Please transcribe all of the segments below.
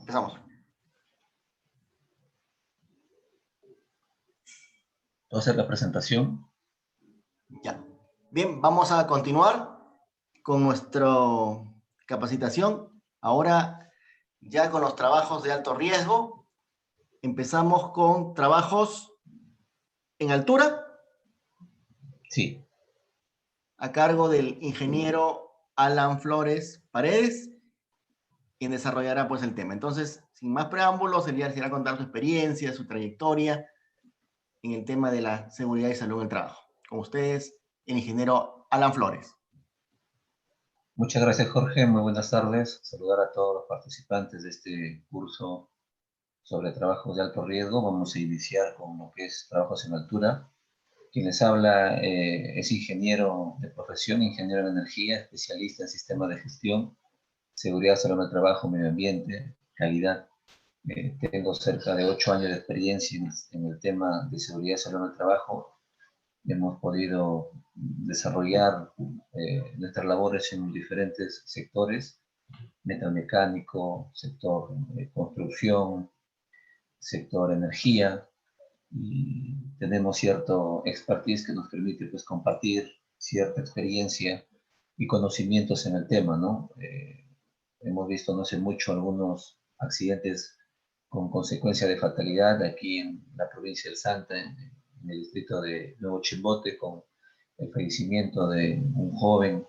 Empezamos. ¿Puedo hacer la presentación? Ya. Bien, vamos a continuar con nuestra capacitación. Ahora, ya con los trabajos de alto riesgo, empezamos con trabajos en altura. Sí. A cargo del ingeniero Alan Flores Paredes, quien desarrollará pues el tema. Entonces, sin más preámbulos, él ya irá a contar su experiencia, su trayectoria en el tema de la seguridad y salud en el trabajo. Con ustedes, el ingeniero Alan Flores. Muchas gracias, Jorge. Muy buenas tardes. Saludar a todos los participantes de este curso sobre trabajos de alto riesgo. Vamos a iniciar con lo que es trabajos en altura. Quien les habla es ingeniero de profesión, ingeniero en energía, especialista en sistemas de gestión, seguridad, salud del trabajo, medio ambiente, calidad. Tengo cerca de 8 años de experiencia en el tema de seguridad y salud del trabajo. Hemos podido desarrollar nuestras labores en diferentes sectores, metalmecánico, sector construcción, sector energía, y tenemos cierto expertise que nos permite pues, compartir cierta experiencia y conocimientos en el tema, ¿no? Hemos visto no hace mucho algunos accidentes con consecuencia de fatalidad aquí en la provincia del Santa, en el distrito de Nuevo Chimbote, con el fallecimiento de un joven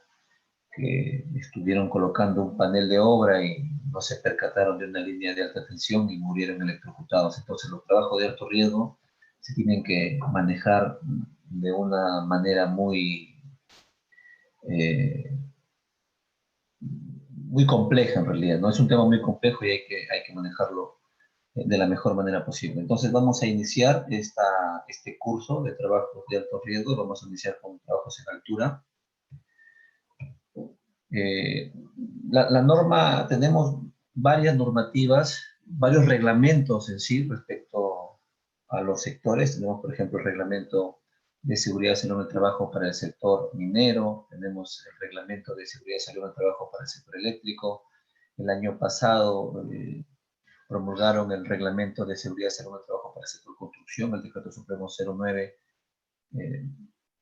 que estuvieron colocando un panel de obra y no se percataron de una línea de alta tensión y murieron electrocutados. Entonces los trabajos de alto riesgo se tienen que manejar de una manera muy compleja en realidad, ¿no? Es un tema muy complejo y hay que manejarlo de la mejor manera posible. Entonces vamos a iniciar este curso de trabajos de alto riesgo. Vamos a iniciar con trabajos en altura. La norma, tenemos varias normativas, varios reglamentos en sí respecto a los sectores. Tenemos, por ejemplo, el reglamento de seguridad y salud en el trabajo para el sector minero, tenemos el reglamento de seguridad y salud en el trabajo para el sector eléctrico. El año pasado promulgaron el reglamento de seguridad y salud en el trabajo para el sector construcción, el decreto supremo 09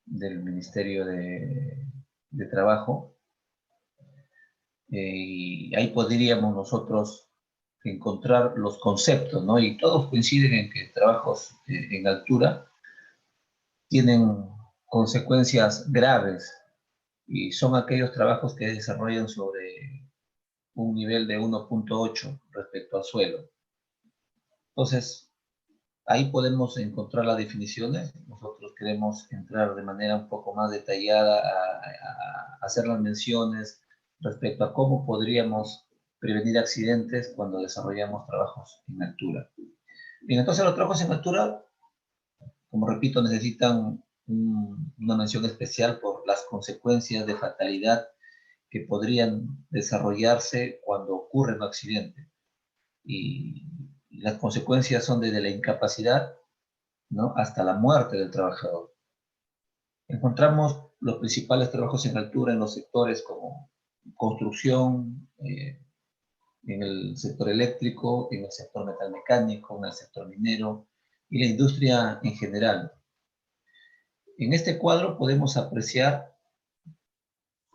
del Ministerio de Trabajo. Y ahí podríamos nosotros encontrar los conceptos, ¿no? Y todos coinciden en que trabajos en altura tienen consecuencias graves y son aquellos trabajos que desarrollan sobre un nivel de 1.8 respecto al suelo. Entonces, ahí podemos encontrar las definiciones. Nosotros queremos entrar de manera un poco más detallada a hacer las menciones respecto a cómo podríamos prevenir accidentes cuando desarrollamos trabajos en altura. Bien, entonces los trabajos en altura, como repito, necesitan una mención especial por las consecuencias de fatalidad que podrían desarrollarse cuando ocurre un accidente. Y las consecuencias son desde la incapacidad, ¿no?, hasta la muerte del trabajador. Encontramos los principales trabajos en altura en los sectores como construcción, en el sector eléctrico, en el sector metalmecánico, en el sector minero y la industria en general. En este cuadro podemos apreciar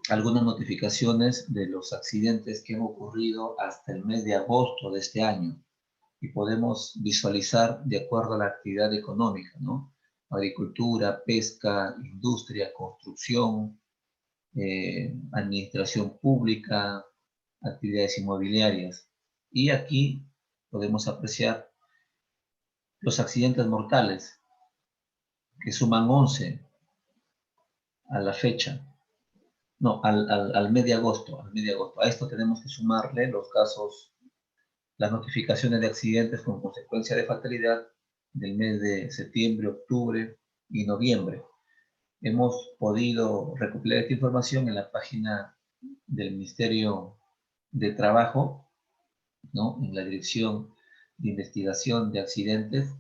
algunas notificaciones de los accidentes que han ocurrido hasta el mes de agosto de este año y podemos visualizar de acuerdo a la actividad económica, ¿no? Agricultura, pesca, industria, construcción, administración pública, actividades inmobiliarias. Y aquí podemos apreciar los accidentes mortales, que suman 11 a la fecha. No, al mes de agosto, A esto tenemos que sumarle los casos, las notificaciones de accidentes con consecuencia de fatalidad del mes de septiembre, octubre y noviembre. Hemos podido recopilar esta información en la página del Ministerio de Trabajo, ¿no?, en la Dirección de Investigación de Accidentes,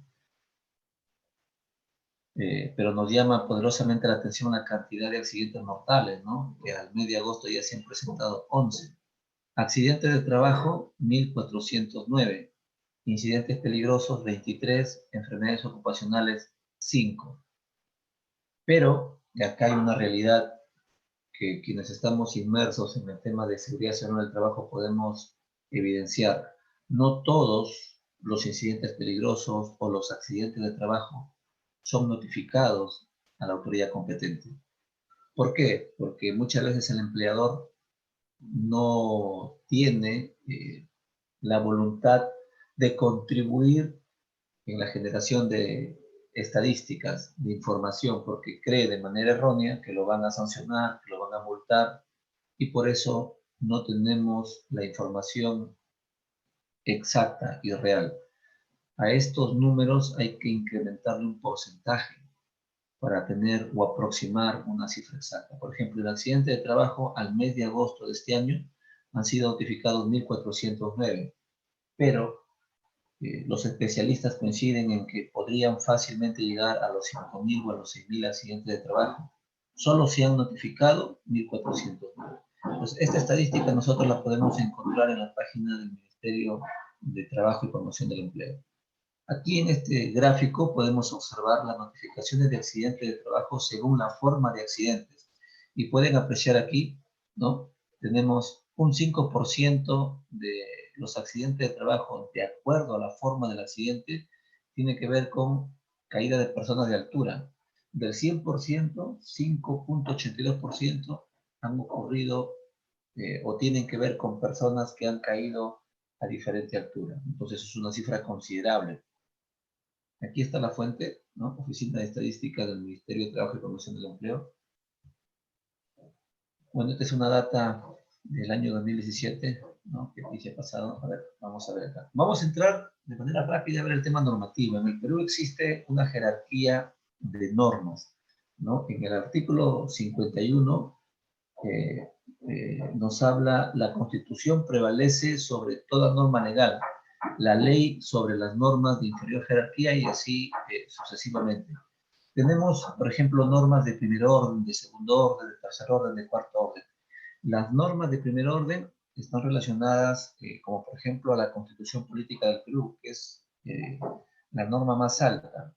pero nos llama poderosamente la atención la cantidad de accidentes mortales, ¿no?, que al mes de agosto ya se han presentado 11. Accidentes de trabajo, 1.409. Incidentes peligrosos, 23. Enfermedades ocupacionales, 5. Pero, y acá hay una realidad que quienes estamos inmersos en el tema de seguridad y salud del trabajo podemos evidenciar. No todos los incidentes peligrosos o los accidentes de trabajo son notificados a la autoridad competente. ¿Por qué? Porque muchas veces el empleador no tiene la voluntad de contribuir en la generación de estadísticas, de información, porque cree de manera errónea que lo van a sancionar, que lo van a multar, y por eso no tenemos la información exacta y real. A estos números hay que incrementarle un porcentaje para tener o aproximar una cifra exacta. Por ejemplo, el accidente de trabajo al mes de agosto de este año han sido notificados 1.409, pero los especialistas coinciden en que podrían fácilmente llegar a los 5.000 o a los 6.000 accidentes de trabajo. Solo se han notificado 1.409. Entonces, esta estadística nosotros la podemos encontrar en la página del Ministerio de Trabajo y Promoción del Empleo. Aquí en este gráfico podemos observar las notificaciones de accidentes de trabajo según la forma de accidentes. Y pueden apreciar aquí, ¿no? Tenemos un 5% de los accidentes de trabajo, de acuerdo a la forma del accidente, tiene que ver con caída de personas de altura. Del 100%, 5.82% han ocurrido o tienen que ver con personas que han caído a diferente altura. Entonces es una cifra considerable. Aquí está la fuente, ¿no? Oficina de Estadística del Ministerio de Trabajo y Promoción del Empleo. Bueno, esta es una data del año 2017, ¿no? Que aquí se ha pasado. A ver, vamos a ver acá. Vamos a entrar de manera rápida a ver el tema normativo. En el Perú existe una jerarquía de normas, ¿no? En el artículo 51 nos habla, la Constitución prevalece sobre toda norma legal, la ley sobre las normas de inferior jerarquía y así sucesivamente. Tenemos, por ejemplo, normas de primer orden, de segundo orden, de tercer orden, de cuarto orden. Las normas de primer orden están relacionadas, como por ejemplo, a la Constitución Política del Perú, que es la norma más alta.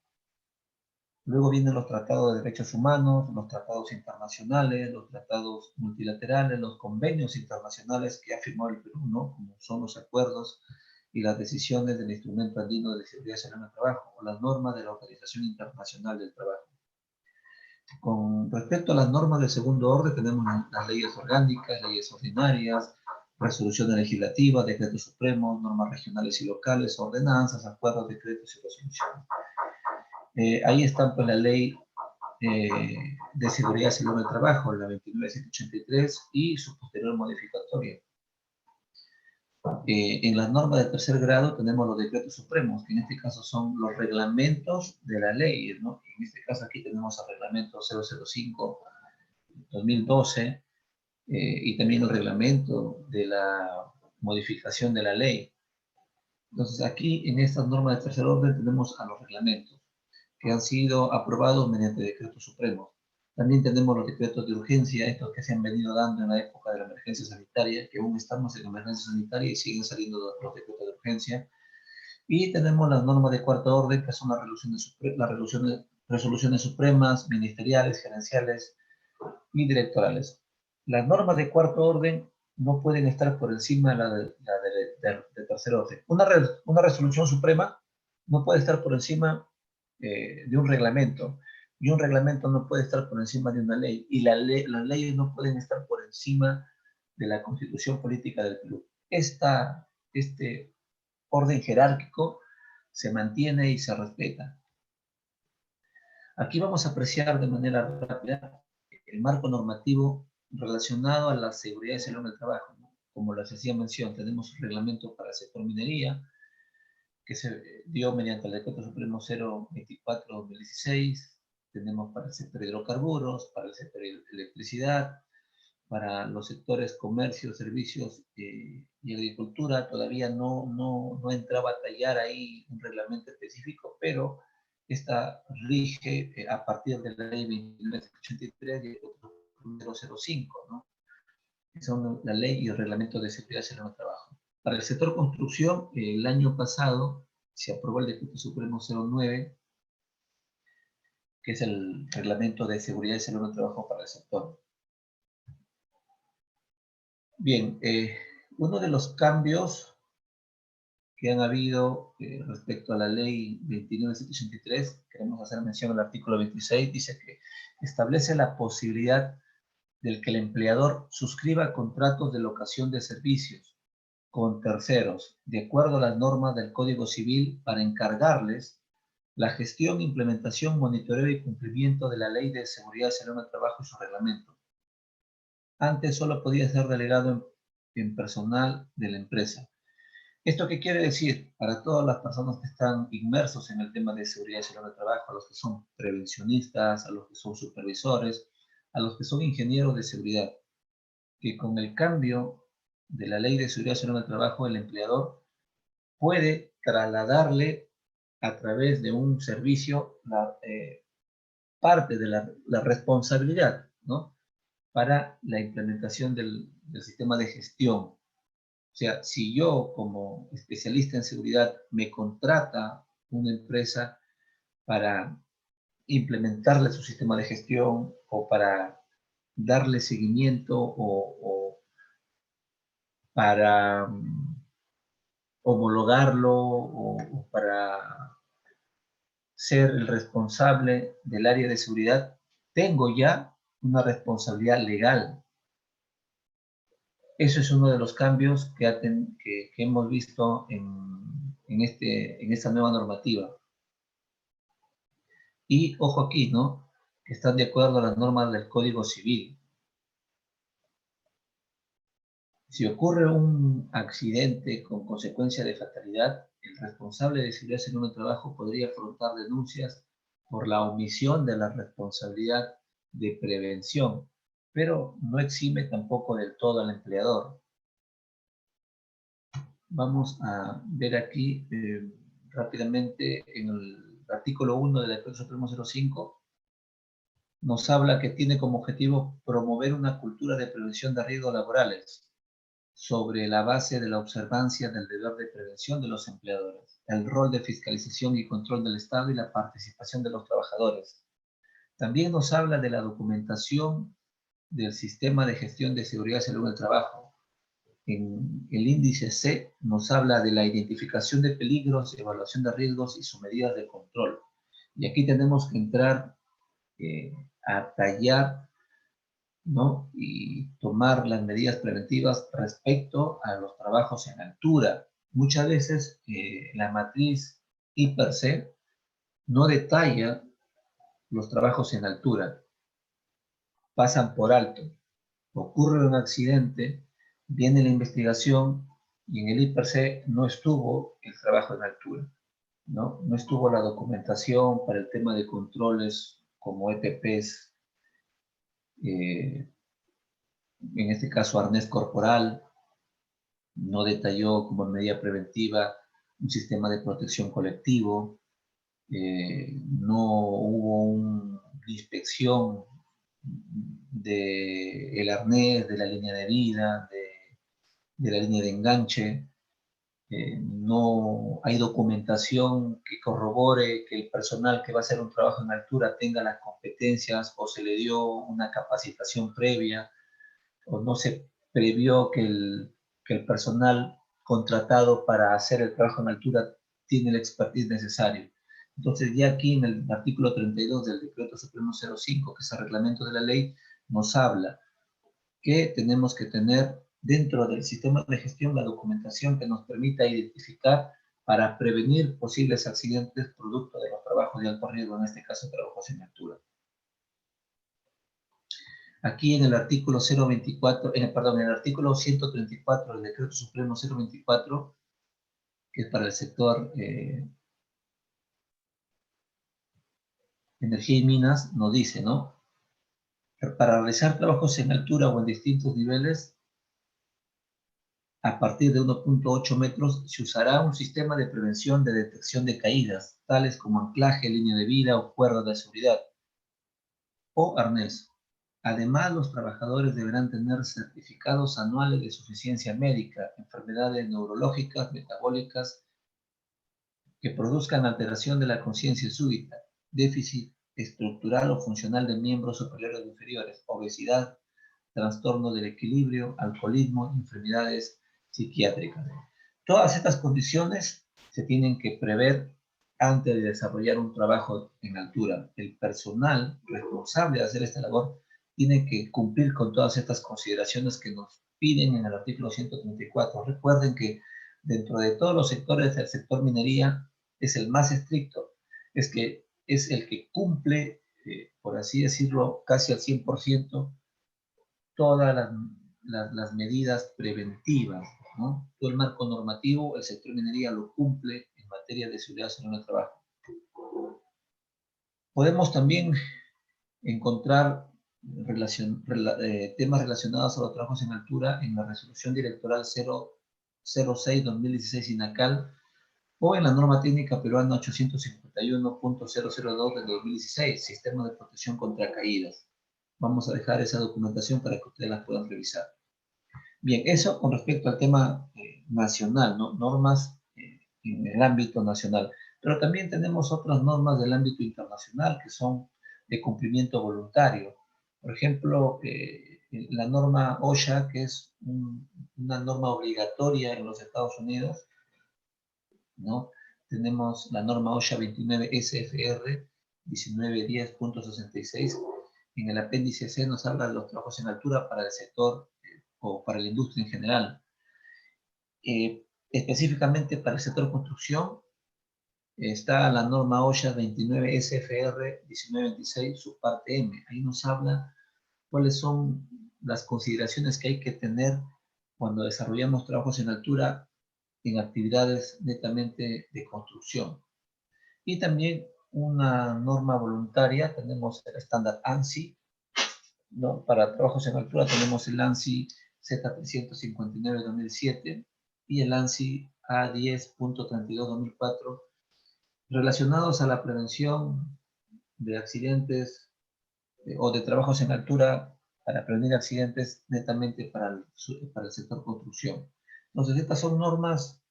Luego vienen los tratados de derechos humanos, los tratados internacionales, los tratados multilaterales, los convenios internacionales que ha firmado el Perú, ¿no? Como son los acuerdos y las decisiones del Instrumento Andino de Seguridad y Salud en el Trabajo, o las normas de la Organización Internacional del Trabajo. Con respecto a las normas de segundo orden, tenemos las leyes orgánicas, leyes ordinarias, resoluciones legislativas, decretos supremos, normas regionales y locales, ordenanzas, acuerdos, decretos y resoluciones. Ahí está pues la ley de seguridad y salud del trabajo, la 29.183 y su posterior modificatoria. En las normas de tercer grado tenemos los decretos supremos, que en este caso son los reglamentos de la ley, ¿no? En este caso aquí tenemos el reglamento 005-2012 y también el reglamento de la modificación de la ley. Entonces aquí en estas normas de tercer orden tenemos a los reglamentos que han sido aprobados mediante decretos supremos. También tenemos los decretos de urgencia, estos que se han venido dando en la época de la emergencia sanitaria, que aún estamos en emergencia sanitaria y siguen saliendo los decretos de urgencia. Y tenemos las normas de cuarto orden, que son las resoluciones supremas, ministeriales, gerenciales y directorales. Las normas de cuarto orden no pueden estar por encima de la de tercer orden. Una resolución suprema no puede estar por encima de un reglamento, y un reglamento no puede estar por encima de una ley, y las leyes no pueden estar por encima de la Constitución Política del Perú. Este orden jerárquico se mantiene y se respeta. Aquí vamos a apreciar de manera rápida el marco normativo relacionado a la seguridad y salud en el trabajo, ¿no? Como les hacía mención, tenemos un reglamento para el sector minería, que se dio mediante el Decreto Supremo 024/2016, tenemos para el sector hidrocarburos, para el sector electricidad, para los sectores comercio, servicios y agricultura. Todavía no entraba a tallar ahí un reglamento específico, pero esta rige a partir de la ley 2983 y el 005, ¿no? que son la ley y el reglamento de seguridad y salud en el trabajo. Para el sector construcción, el año pasado se aprobó el Decreto Supremo 09, que es el reglamento de seguridad y salud en el trabajo para el sector. Bien, uno de los cambios que han habido respecto a la ley 29.783, queremos hacer mención al artículo 26, dice que establece la posibilidad del que el empleador suscriba contratos de locación de servicios con terceros, de acuerdo a las normas del Código Civil, para encargarles la gestión, implementación, monitoreo y cumplimiento de la Ley de Seguridad y Salud en el Trabajo y su reglamento. Antes solo podía ser delegado en personal de la empresa. ¿Esto qué quiere decir? Para todas las personas que están inmersos en el tema de seguridad y salud en el trabajo, a los que son prevencionistas, a los que son supervisores, a los que son ingenieros de seguridad, que con el cambio de la Ley de Seguridad y Salud en el Trabajo, el empleador puede trasladarle a través de un servicio parte de la responsabilidad, ¿no?, para la implementación del sistema de gestión. O sea, si yo como especialista en seguridad me contrata una empresa para implementarle su sistema de gestión o para darle seguimiento o para homologarlo o para ser el responsable del área de seguridad, tengo ya una responsabilidad legal. Eso es uno de los cambios que hemos visto en esta nueva normativa. Y ojo aquí, ¿no?, que están de acuerdo a las normas del Código Civil. Si ocurre un accidente con consecuencia de fatalidad, el responsable de seguridad y salud en el trabajo podría afrontar denuncias por la omisión de la responsabilidad de prevención, pero no exime tampoco del todo al empleador. Vamos a ver aquí rápidamente en el artículo 1 del Decreto Supremo 05, nos habla que tiene como objetivo promover una cultura de prevención de riesgos laborales sobre la base de la observancia del deber de prevención de los empleadores, el rol de fiscalización y control del Estado y la participación de los trabajadores. También nos habla de la documentación del sistema de gestión de seguridad y salud en el trabajo. En el índice C nos habla de la identificación de peligros, evaluación de riesgos y sus medidas de control. Y aquí tenemos que entrar a tallar, ¿no?, y tomar las medidas preventivas respecto a los trabajos en altura. Muchas veces la matriz I/C no detalla los trabajos en altura, pasan por alto. Ocurre un accidente, viene la investigación y en el I/C no estuvo el trabajo en altura, ¿no? No estuvo la documentación para el tema de controles como EPPs, en este caso arnés corporal, no detalló como medida preventiva un sistema de protección colectivo, no hubo una inspección del arnés, de la línea de vida, de la línea de enganche, no hay documentación que corrobore que el personal que va a hacer un trabajo en altura tenga las competencias o se le dio una capacitación previa o no se previó que el personal contratado para hacer el trabajo en altura tiene el expertise necesario. Entonces ya aquí en el artículo 32 del Decreto Supremo 05, que es el reglamento de la ley, nos habla que tenemos que tener dentro del sistema de gestión la documentación que nos permita identificar para prevenir posibles accidentes producto de los trabajos de alto riesgo, en este caso trabajos en altura. Aquí en el artículo 024, en el artículo 134 del Decreto Supremo 024, que es para el sector energía y minas, nos dice, ¿no?, para realizar trabajos en altura o en distintos niveles, a partir de 1.8 metros, se usará un sistema de prevención de detección de caídas, tales como anclaje, línea de vida o cuerda de seguridad, o arnés. Además, los trabajadores deberán tener certificados anuales de suficiencia médica, enfermedades neurológicas, metabólicas, que produzcan alteración de la conciencia súbita, déficit estructural o funcional de miembros superiores o inferiores, obesidad, trastorno del equilibrio, alcoholismo, enfermedades psiquiátricas. Todas estas condiciones se tienen que prever antes de desarrollar un trabajo en altura. El personal responsable de hacer esta labor tiene que cumplir con todas estas consideraciones que nos piden en el artículo 134. Recuerden que dentro de todos los sectores, el sector minería es el más estricto, es que es el que cumple, por así decirlo, casi al 100% todas las medidas preventivas, ¿no? Todo el marco normativo, el sector minería lo cumple en materia de seguridad en el trabajo. Podemos también encontrar temas relacionados a los trabajos en altura en la resolución directoral 006-2016 INACAL o en la norma técnica peruana 851.002 de 2016, Sistema de Protección contra Caídas. Vamos a dejar esa documentación para que ustedes la puedan revisar. Bien, eso con respecto al tema nacional, ¿no? Normas en el ámbito nacional. Pero también tenemos otras normas del ámbito internacional que son de cumplimiento voluntario. Por ejemplo, la norma OSHA, que es una norma obligatoria en los Estados Unidos, ¿no? Tenemos la norma OSHA 29 SFR 1910.66. En el apéndice C nos habla de los trabajos en altura para el sector o para la industria en general. Específicamente para el sector construcción, está la norma OSHA 29 SFR 1926, su parte M. Ahí nos habla cuáles son las consideraciones que hay que tener cuando desarrollamos trabajos en altura en actividades netamente de construcción. Y también una norma voluntaria, tenemos el estándar ANSI, ¿no? Para trabajos en altura tenemos el ANSI Z359-2007 y el ANSI A10.32-2004, relacionados a la prevención de accidentes o de trabajos en altura para prevenir accidentes netamente para el sector construcción. Entonces, estas son normas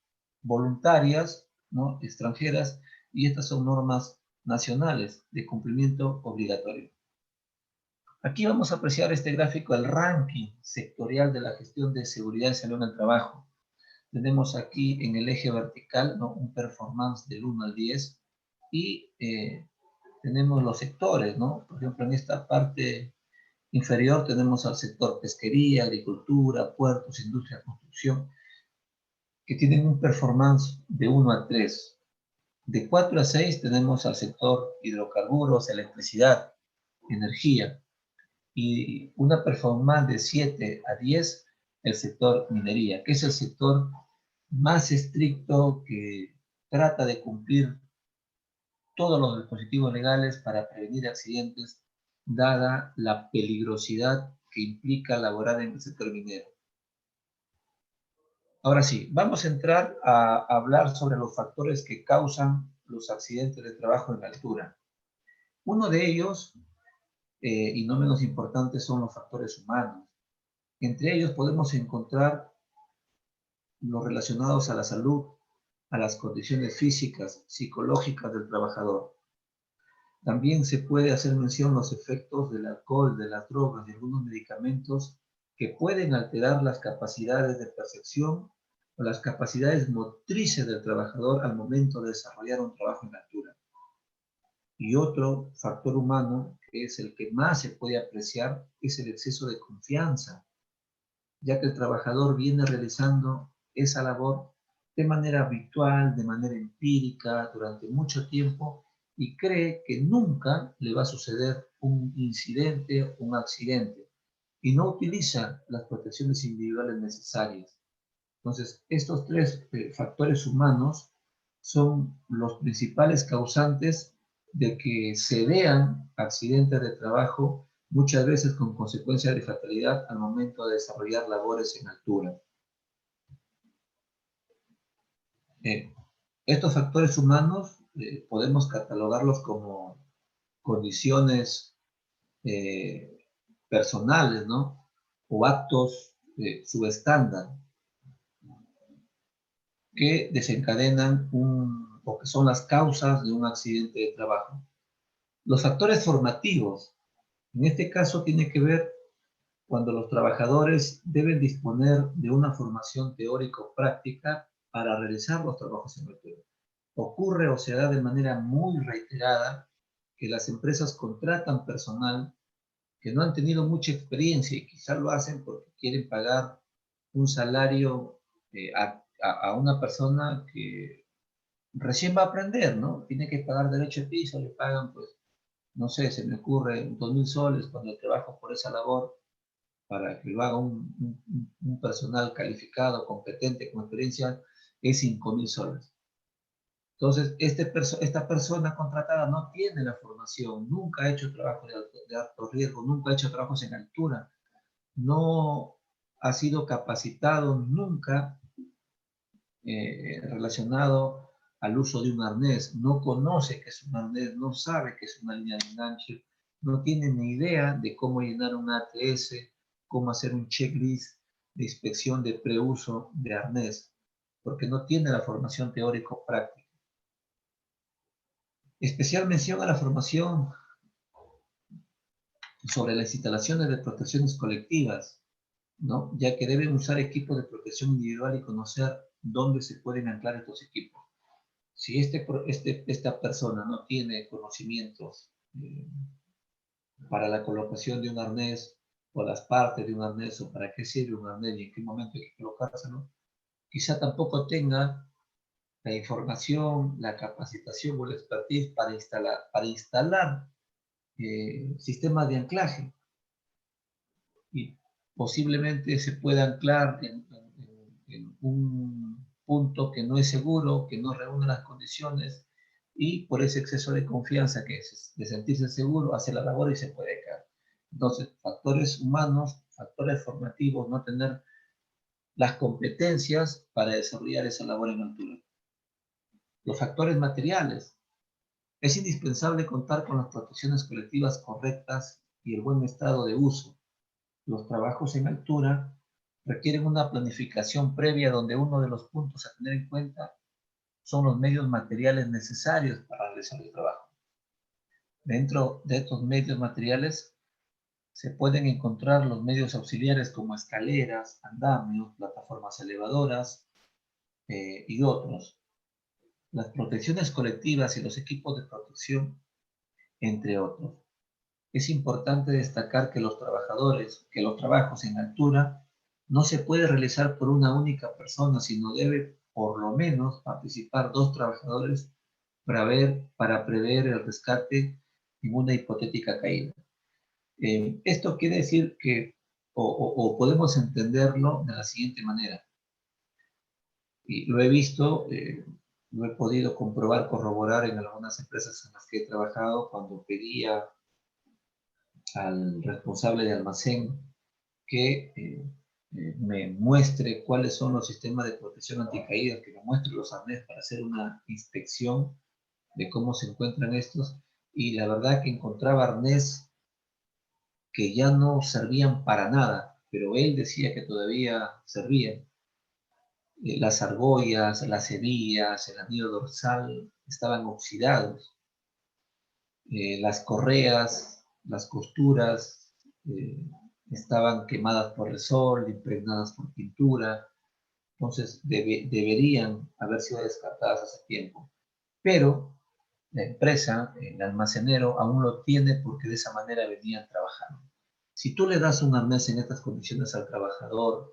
voluntarias, ¿no? Extranjeras, y estas son normas nacionales de cumplimiento obligatorio. Aquí vamos a apreciar este gráfico, el ranking sectorial de la gestión de seguridad y salud en el trabajo. Tenemos aquí en el eje vertical, ¿no? Un performance del 1 al 10 y tenemos los sectores, ¿no? Por ejemplo, en esta parte inferior tenemos al sector pesquería, agricultura, puertos, industria, construcción, que tienen un performance de 1 a 3. De 4 a 6 tenemos al sector hidrocarburos, electricidad, energía. Y una performance de 7 a 10 el sector minería, que es el sector más estricto que trata de cumplir todos los dispositivos legales para prevenir accidentes, dada la peligrosidad que implica laborar en el sector minero. Ahora sí, vamos a entrar a hablar sobre los factores que causan los accidentes de trabajo en altura. Uno de ellos, y no menos importante, son los factores humanos. Entre ellos podemos encontrar los relacionados a la salud, a las condiciones físicas, psicológicas del trabajador. También se puede hacer mención los efectos del alcohol, de las drogas y algunos medicamentos que pueden alterar las capacidades de percepción o las capacidades motrices del trabajador al momento de desarrollar un trabajo en altura. Y otro factor humano, que es el que más se puede apreciar, es el exceso de confianza, ya que el trabajador viene realizando esa labor de manera habitual, de manera empírica, durante mucho tiempo, y cree que nunca le va a suceder un incidente, un accidente, y no utiliza las protecciones individuales necesarias. Entonces, estos tres factores humanos son los principales causantes de que se vean accidentes de trabajo, muchas veces con consecuencias de fatalidad al momento de desarrollar labores en altura. Estos factores humanos podemos catalogarlos como condiciones personales, ¿no? O actos subestándar que desencadenan o que son las causas de un accidente de trabajo. Los factores formativos, en este caso tiene que ver cuando los trabajadores deben disponer de una formación teórico-práctica para realizar los trabajos en altura. Ocurre o se da de manera muy reiterada que las empresas contratan personal que no han tenido mucha experiencia y quizás lo hacen porque quieren pagar un salario a una persona que recién va a aprender, ¿no? Tiene que pagar derecho de piso, le pagan, pues, no sé, se me ocurre 2.000 soles cuando el trabajo por esa labor para que lo haga un personal calificado, competente, con experiencia, es 5.000 soles. Entonces, esta persona contratada no tiene la formación, nunca ha hecho trabajo de alto riesgo, nunca ha hecho trabajos en altura, no ha sido capacitado nunca relacionado al uso de un arnés, no conoce qué es un arnés, no sabe qué es una línea de enganche, no tiene ni idea de cómo llenar un ATS, cómo hacer un checklist de inspección de preuso de arnés, porque no tiene la formación teórico-práctica. Especial mención a la formación sobre las instalaciones de protecciones colectivas, ¿no? Ya que deben usar equipos de protección individual y conocer dónde se pueden anclar estos equipos. Si esta persona no tiene conocimientos para la colocación de un arnés o las partes de un arnés o para qué sirve un arnés y en qué momento hay que colocárselo, quizá tampoco tenga la información, la capacitación o la expertise para instalar sistemas de anclaje y posiblemente se pueda anclar en un punto que no es seguro, que no reúne las condiciones y por ese exceso de confianza que es de sentirse seguro hace la labor y se puede caer. Entonces, factores humanos, factores formativos, no tener las competencias para desarrollar esa labor en altura. Los factores materiales. Es indispensable contar con las protecciones colectivas correctas y el buen estado de uso. Los trabajos en altura requieren una planificación previa donde uno de los puntos a tener en cuenta son los medios materiales necesarios para realizar el trabajo. Dentro de estos medios materiales se pueden encontrar los medios auxiliares como escaleras, andamios, plataformas elevadoras y otros. Las protecciones colectivas y los equipos de protección, entre otros. Es importante destacar que los trabajos en altura no se puede realizar por una única persona, sino debe por lo menos participar 2 trabajadores para prever el rescate en una hipotética caída. Esto quiere decir que, o podemos entenderlo de la siguiente manera, y lo he visto, lo he podido comprobar, corroborar en algunas empresas en las que he trabajado cuando pedía al responsable de almacén que me muestre cuáles son los sistemas de protección anticaídas, que me muestre los arnés para hacer una inspección de cómo se encuentran estos, y la verdad que encontraba arnés que ya no servían para nada, pero él decía que todavía servían. Las argollas, las hebillas, el anillo dorsal estaban oxidados. Las correas, las costuras estaban quemadas por el sol, impregnadas por pintura, entonces deberían haber sido descartadas hace tiempo. Pero la empresa, el almacenero, aún lo tiene porque de esa manera venían trabajando. Si tú le das un arnés en estas condiciones al trabajador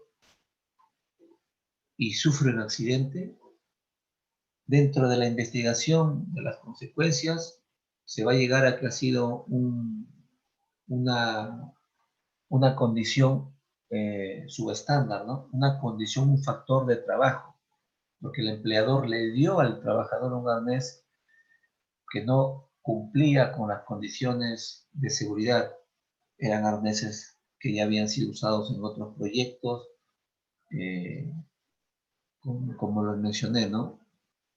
y sufre un accidente, dentro de la investigación de las consecuencias, se va a llegar a que ha sido una condición subestándar, ¿no? Una condición, un factor de trabajo, porque el empleador le dio al trabajador un arnés que no cumplía con las condiciones de seguridad. Eran arneses que ya habían sido usados en otros proyectos, eh, como los mencioné, ¿no?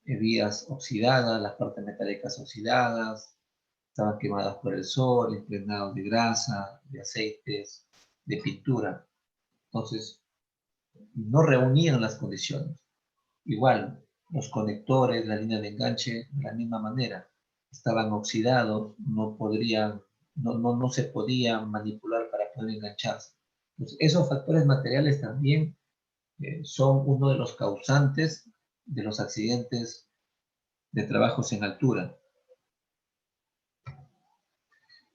Vías oxidadas, las partes metálicas oxidadas, estaban quemadas por el sol, impregnados de grasa, de aceites, de pintura. Entonces, no reunían las condiciones. Igual, los conectores, la línea de enganche, de la misma manera, estaban oxidados, no se podían manipular para poder engancharse. Entonces, esos factores materiales también son uno de los causantes de los accidentes de trabajos en altura.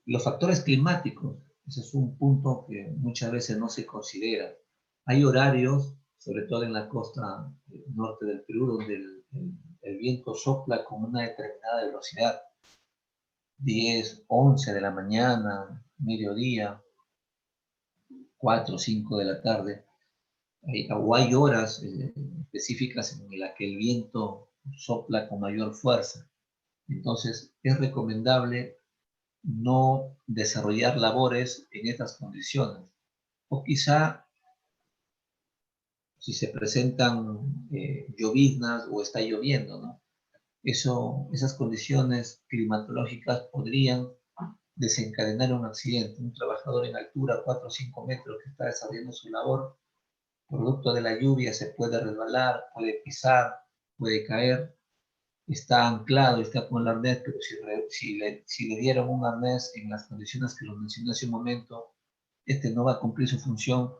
Los factores climáticos, ese es un punto que muchas veces no se considera. Hay horarios, sobre todo en la costa norte del Perú, donde el viento sopla con una determinada velocidad, 10, 11 de la mañana, mediodía, 4, 5 de la tarde. O hay horas específicas en las que el viento sopla con mayor fuerza. Entonces, es recomendable no desarrollar labores en estas condiciones. O quizá, si se presentan lloviznas o está lloviendo, ¿no? Esas condiciones climatológicas podrían desencadenar un accidente. Un trabajador en altura, 4 o 5 metros, que está desarrollando su labor, producto de la lluvia, se puede resbalar, puede pisar, puede caer, está anclado, está con el arnés, pero si le dieron un arnés en las condiciones que lo mencioné hace un momento, este no va a cumplir su función,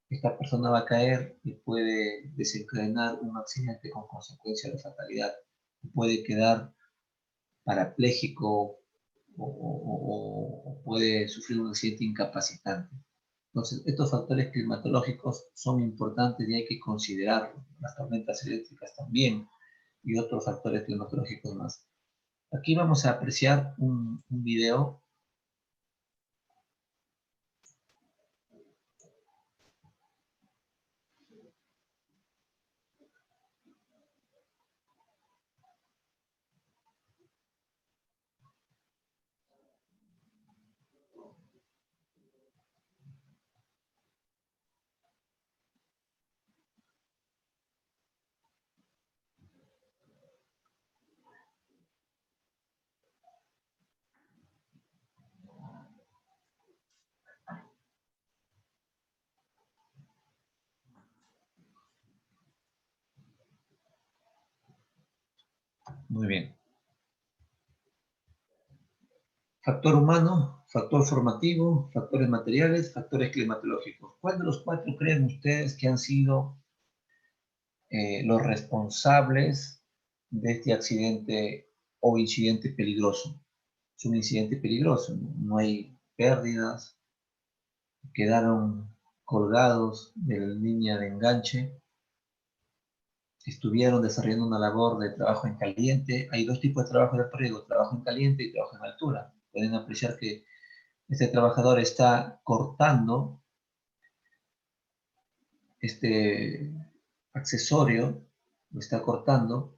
esta persona va a caer y puede desencadenar un accidente con consecuencia de fatalidad. Puede quedar parapléjico o puede sufrir un accidente incapacitante. Entonces, estos factores climatológicos son importantes y hay que considerarlos. Las tormentas eléctricas también y otros factores climatológicos más. Aquí vamos a apreciar un video. Muy bien. Factor humano, factor formativo, factores materiales, factores climatológicos. ¿Cuál de los cuatro creen ustedes que han sido los responsables de este accidente o incidente peligroso? Es un incidente peligroso, no hay pérdidas, quedaron colgados de la línea de enganche, estuvieron desarrollando una labor de trabajo en caliente. Hay dos tipos de trabajo de riego, trabajo en caliente y trabajo en altura. Pueden apreciar que este trabajador está cortando este accesorio, lo está cortando.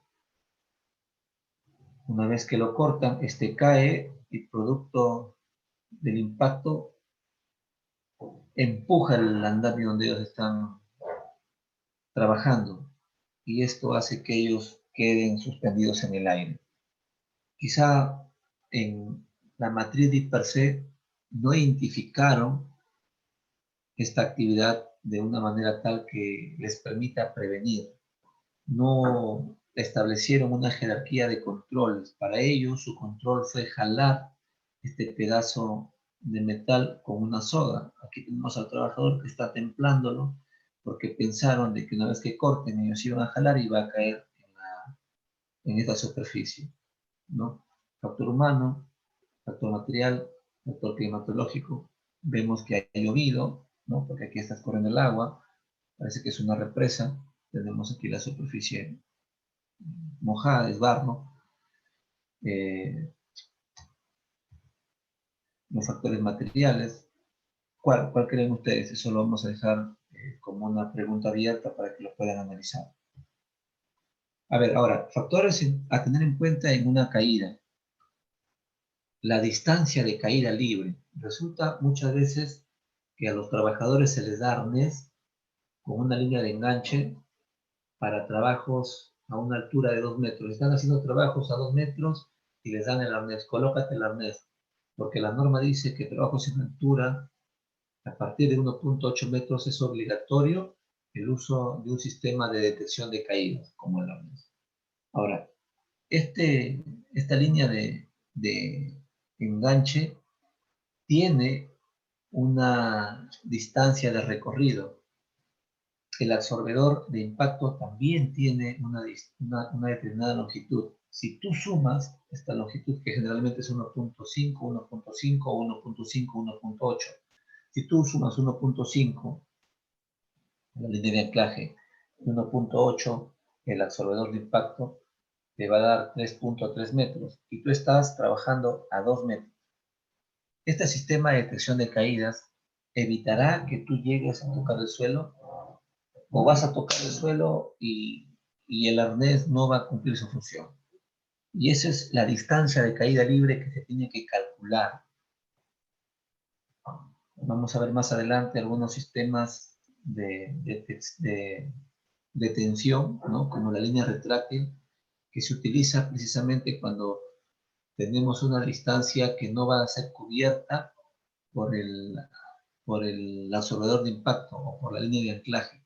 Una vez que lo cortan, este cae y producto del impacto empuja el andamio donde ellos están trabajando y esto hace que ellos queden suspendidos en el aire. Quizá en la matriz per se no identificaron esta actividad de una manera tal que les permita prevenir. No establecieron una jerarquía de controles. Para ellos su control fue jalar este pedazo de metal con una soga. Aquí tenemos al trabajador que está templándolo porque pensaron de que una vez que corten ellos iban a jalar y va a caer en esta superficie, ¿no? Factor humano, factor material, factor climatológico. Vemos que ha llovido, ¿no? Porque aquí está corriendo el agua, parece que es una represa. Tenemos aquí la superficie mojada, es barro. Los factores materiales. ¿Cuál creen ustedes? Eso lo vamos a dejar como una pregunta abierta para que lo puedan analizar. A ver, ahora, factores a tener en cuenta en una caída. La distancia de caída libre. Resulta muchas veces que a los trabajadores se les da arnés con una línea de enganche para trabajos a una altura de 2 metros. Están haciendo trabajos a 2 metros y les dan el arnés, colócate el arnés, porque la norma dice que trabajos en altura, a partir de 1.8 metros es obligatorio el uso de un sistema de detección de caídas, como el arnés. Ahora, esta línea de enganche tiene una distancia de recorrido. El absorbedor de impacto también tiene una determinada longitud. Si tú sumas esta longitud, que generalmente es 1.5, 1.5, 1.5, 1.8, si tú sumas 1.5, la línea de anclaje, y 1.8, el absorbedor de impacto, te va a dar 3.3 metros, y tú estás trabajando a 2 metros. Este sistema de detección de caídas evitará que tú llegues a tocar el suelo, o vas a tocar el suelo y el arnés no va a cumplir su función. Y esa es la distancia de caída libre que se tiene que calcular. Vamos a ver más adelante algunos sistemas de tensión, ¿no? Como la línea retráctil, que se utiliza precisamente cuando tenemos una distancia que no va a ser cubierta por el absorbedor de impacto o por la línea de anclaje.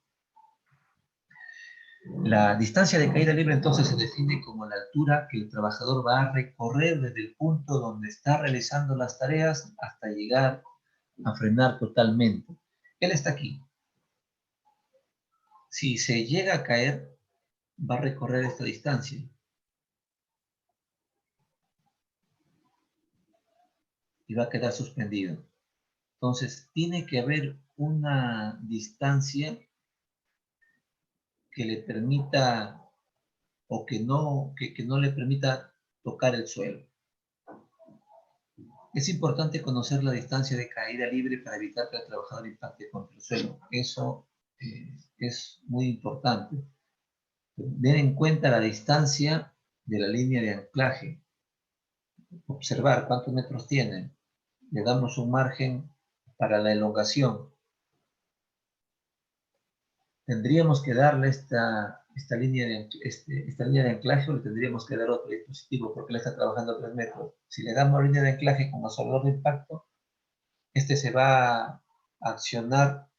La distancia de caída libre entonces se define como la altura que el trabajador va a recorrer desde el punto donde está realizando las tareas hasta llegar a frenar totalmente. Él está aquí. Si se llega a caer, va a recorrer esta distancia. Y va a quedar suspendido. Entonces, tiene que haber una distancia que le permita o que no le permita tocar el suelo. Es importante conocer la distancia de caída libre para evitar que el trabajador impacte contra el suelo. Eso es muy importante. Tener en cuenta la distancia de la línea de anclaje. Observar cuántos metros tiene. Le damos un margen para la elongación. Tendríamos que darle esta línea de anclaje, o le tendríamos que dar otro dispositivo porque le está trabajando a 3 metros. Si le damos línea de anclaje con absorbedor de impacto, se va a accionar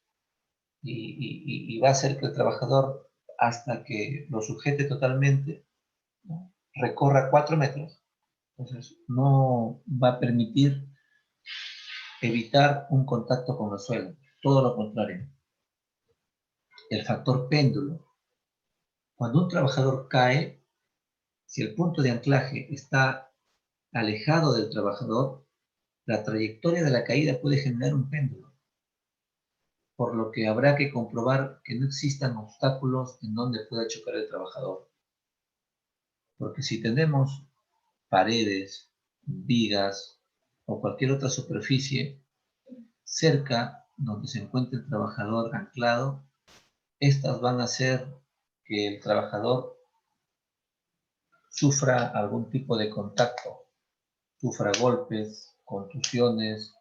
y va a hacer que el trabajador, hasta que lo sujete totalmente, ¿no?, recorra 4 metros. Entonces, no va a permitir evitar un contacto con el suelo. Todo lo contrario. El factor péndulo. Cuando un trabajador cae, si el punto de anclaje está alejado del trabajador, la trayectoria de la caída puede generar un péndulo, por lo que habrá que comprobar que no existan obstáculos en donde pueda chocar el trabajador. Porque si tenemos paredes, vigas o cualquier otra superficie cerca donde se encuentre el trabajador anclado, estas van a hacer que el trabajador sufra algún tipo de contacto, sufra golpes, contusiones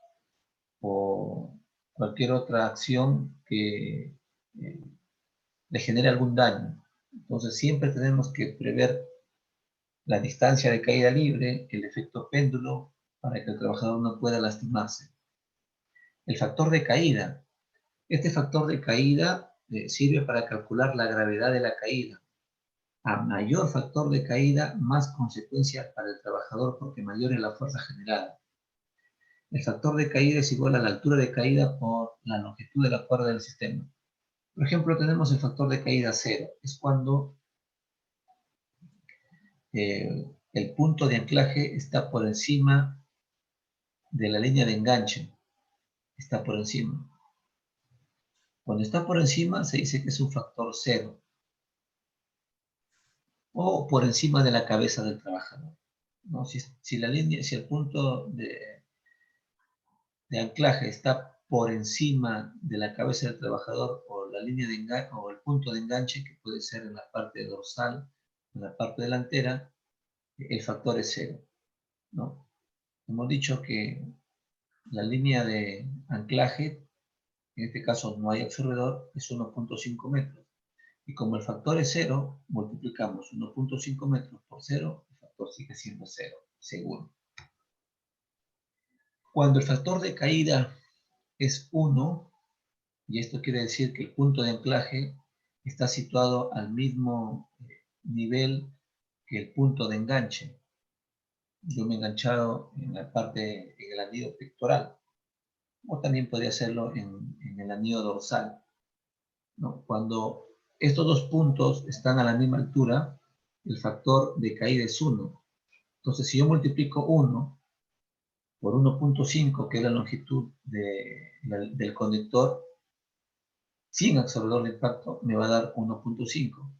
o cualquier otra acción que le genere algún daño. Entonces siempre tenemos que prever la distancia de caída libre, el efecto péndulo, para que el trabajador no pueda lastimarse. El factor de caída. Este factor de caída sirve para calcular la gravedad de la caída. A mayor factor de caída, más consecuencias para el trabajador porque mayor es la fuerza generada. El factor de caída es igual a la altura de caída por la longitud de la cuerda del sistema. Por ejemplo, tenemos el factor de caída 0. Es cuando el punto de anclaje está por encima de la línea de enganche. Está por encima. Cuando está por encima se dice que es un factor 0. O por encima de la cabeza del trabajador, ¿no? Si el punto de anclaje está por encima de la cabeza del trabajador, o la línea de enganche, o el punto de enganche, que puede ser en la parte dorsal, en la parte delantera, el factor es 0, ¿no? Hemos dicho que la línea de anclaje, en este caso no hay absorbedor, es 1.5 metros. Y como el factor es 0, multiplicamos 1.5 metros por 0, el factor sigue siendo 0. seguro. Cuando el factor de caída es 1, y esto quiere decir que el punto de anclaje está situado al mismo nivel que el punto de enganche. Yo me he enganchado en la parte, en el anillo pectoral, o también podría hacerlo en el anillo dorsal, ¿no? Cuando estos dos puntos están a la misma altura, el factor de caída es 1. Entonces, si yo multiplico 1 por 1.5, que es la longitud del conector, sin absorbedor de impacto, me va a dar 1.5,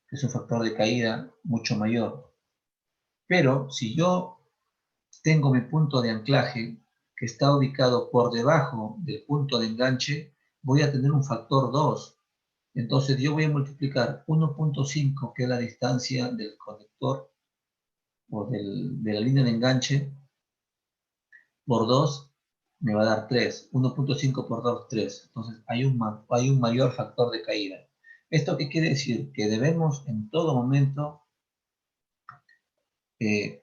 que es un factor de caída mucho mayor. Pero si yo tengo mi punto de anclaje que está ubicado por debajo del punto de enganche, voy a tener un factor 2. Entonces yo voy a multiplicar 1.5, que es la distancia del conector o de la línea de enganche, por 2, me va a dar 3. 1.5 por 2, 3. Entonces hay un mayor factor de caída. ¿Esto qué quiere decir? Que debemos en todo momento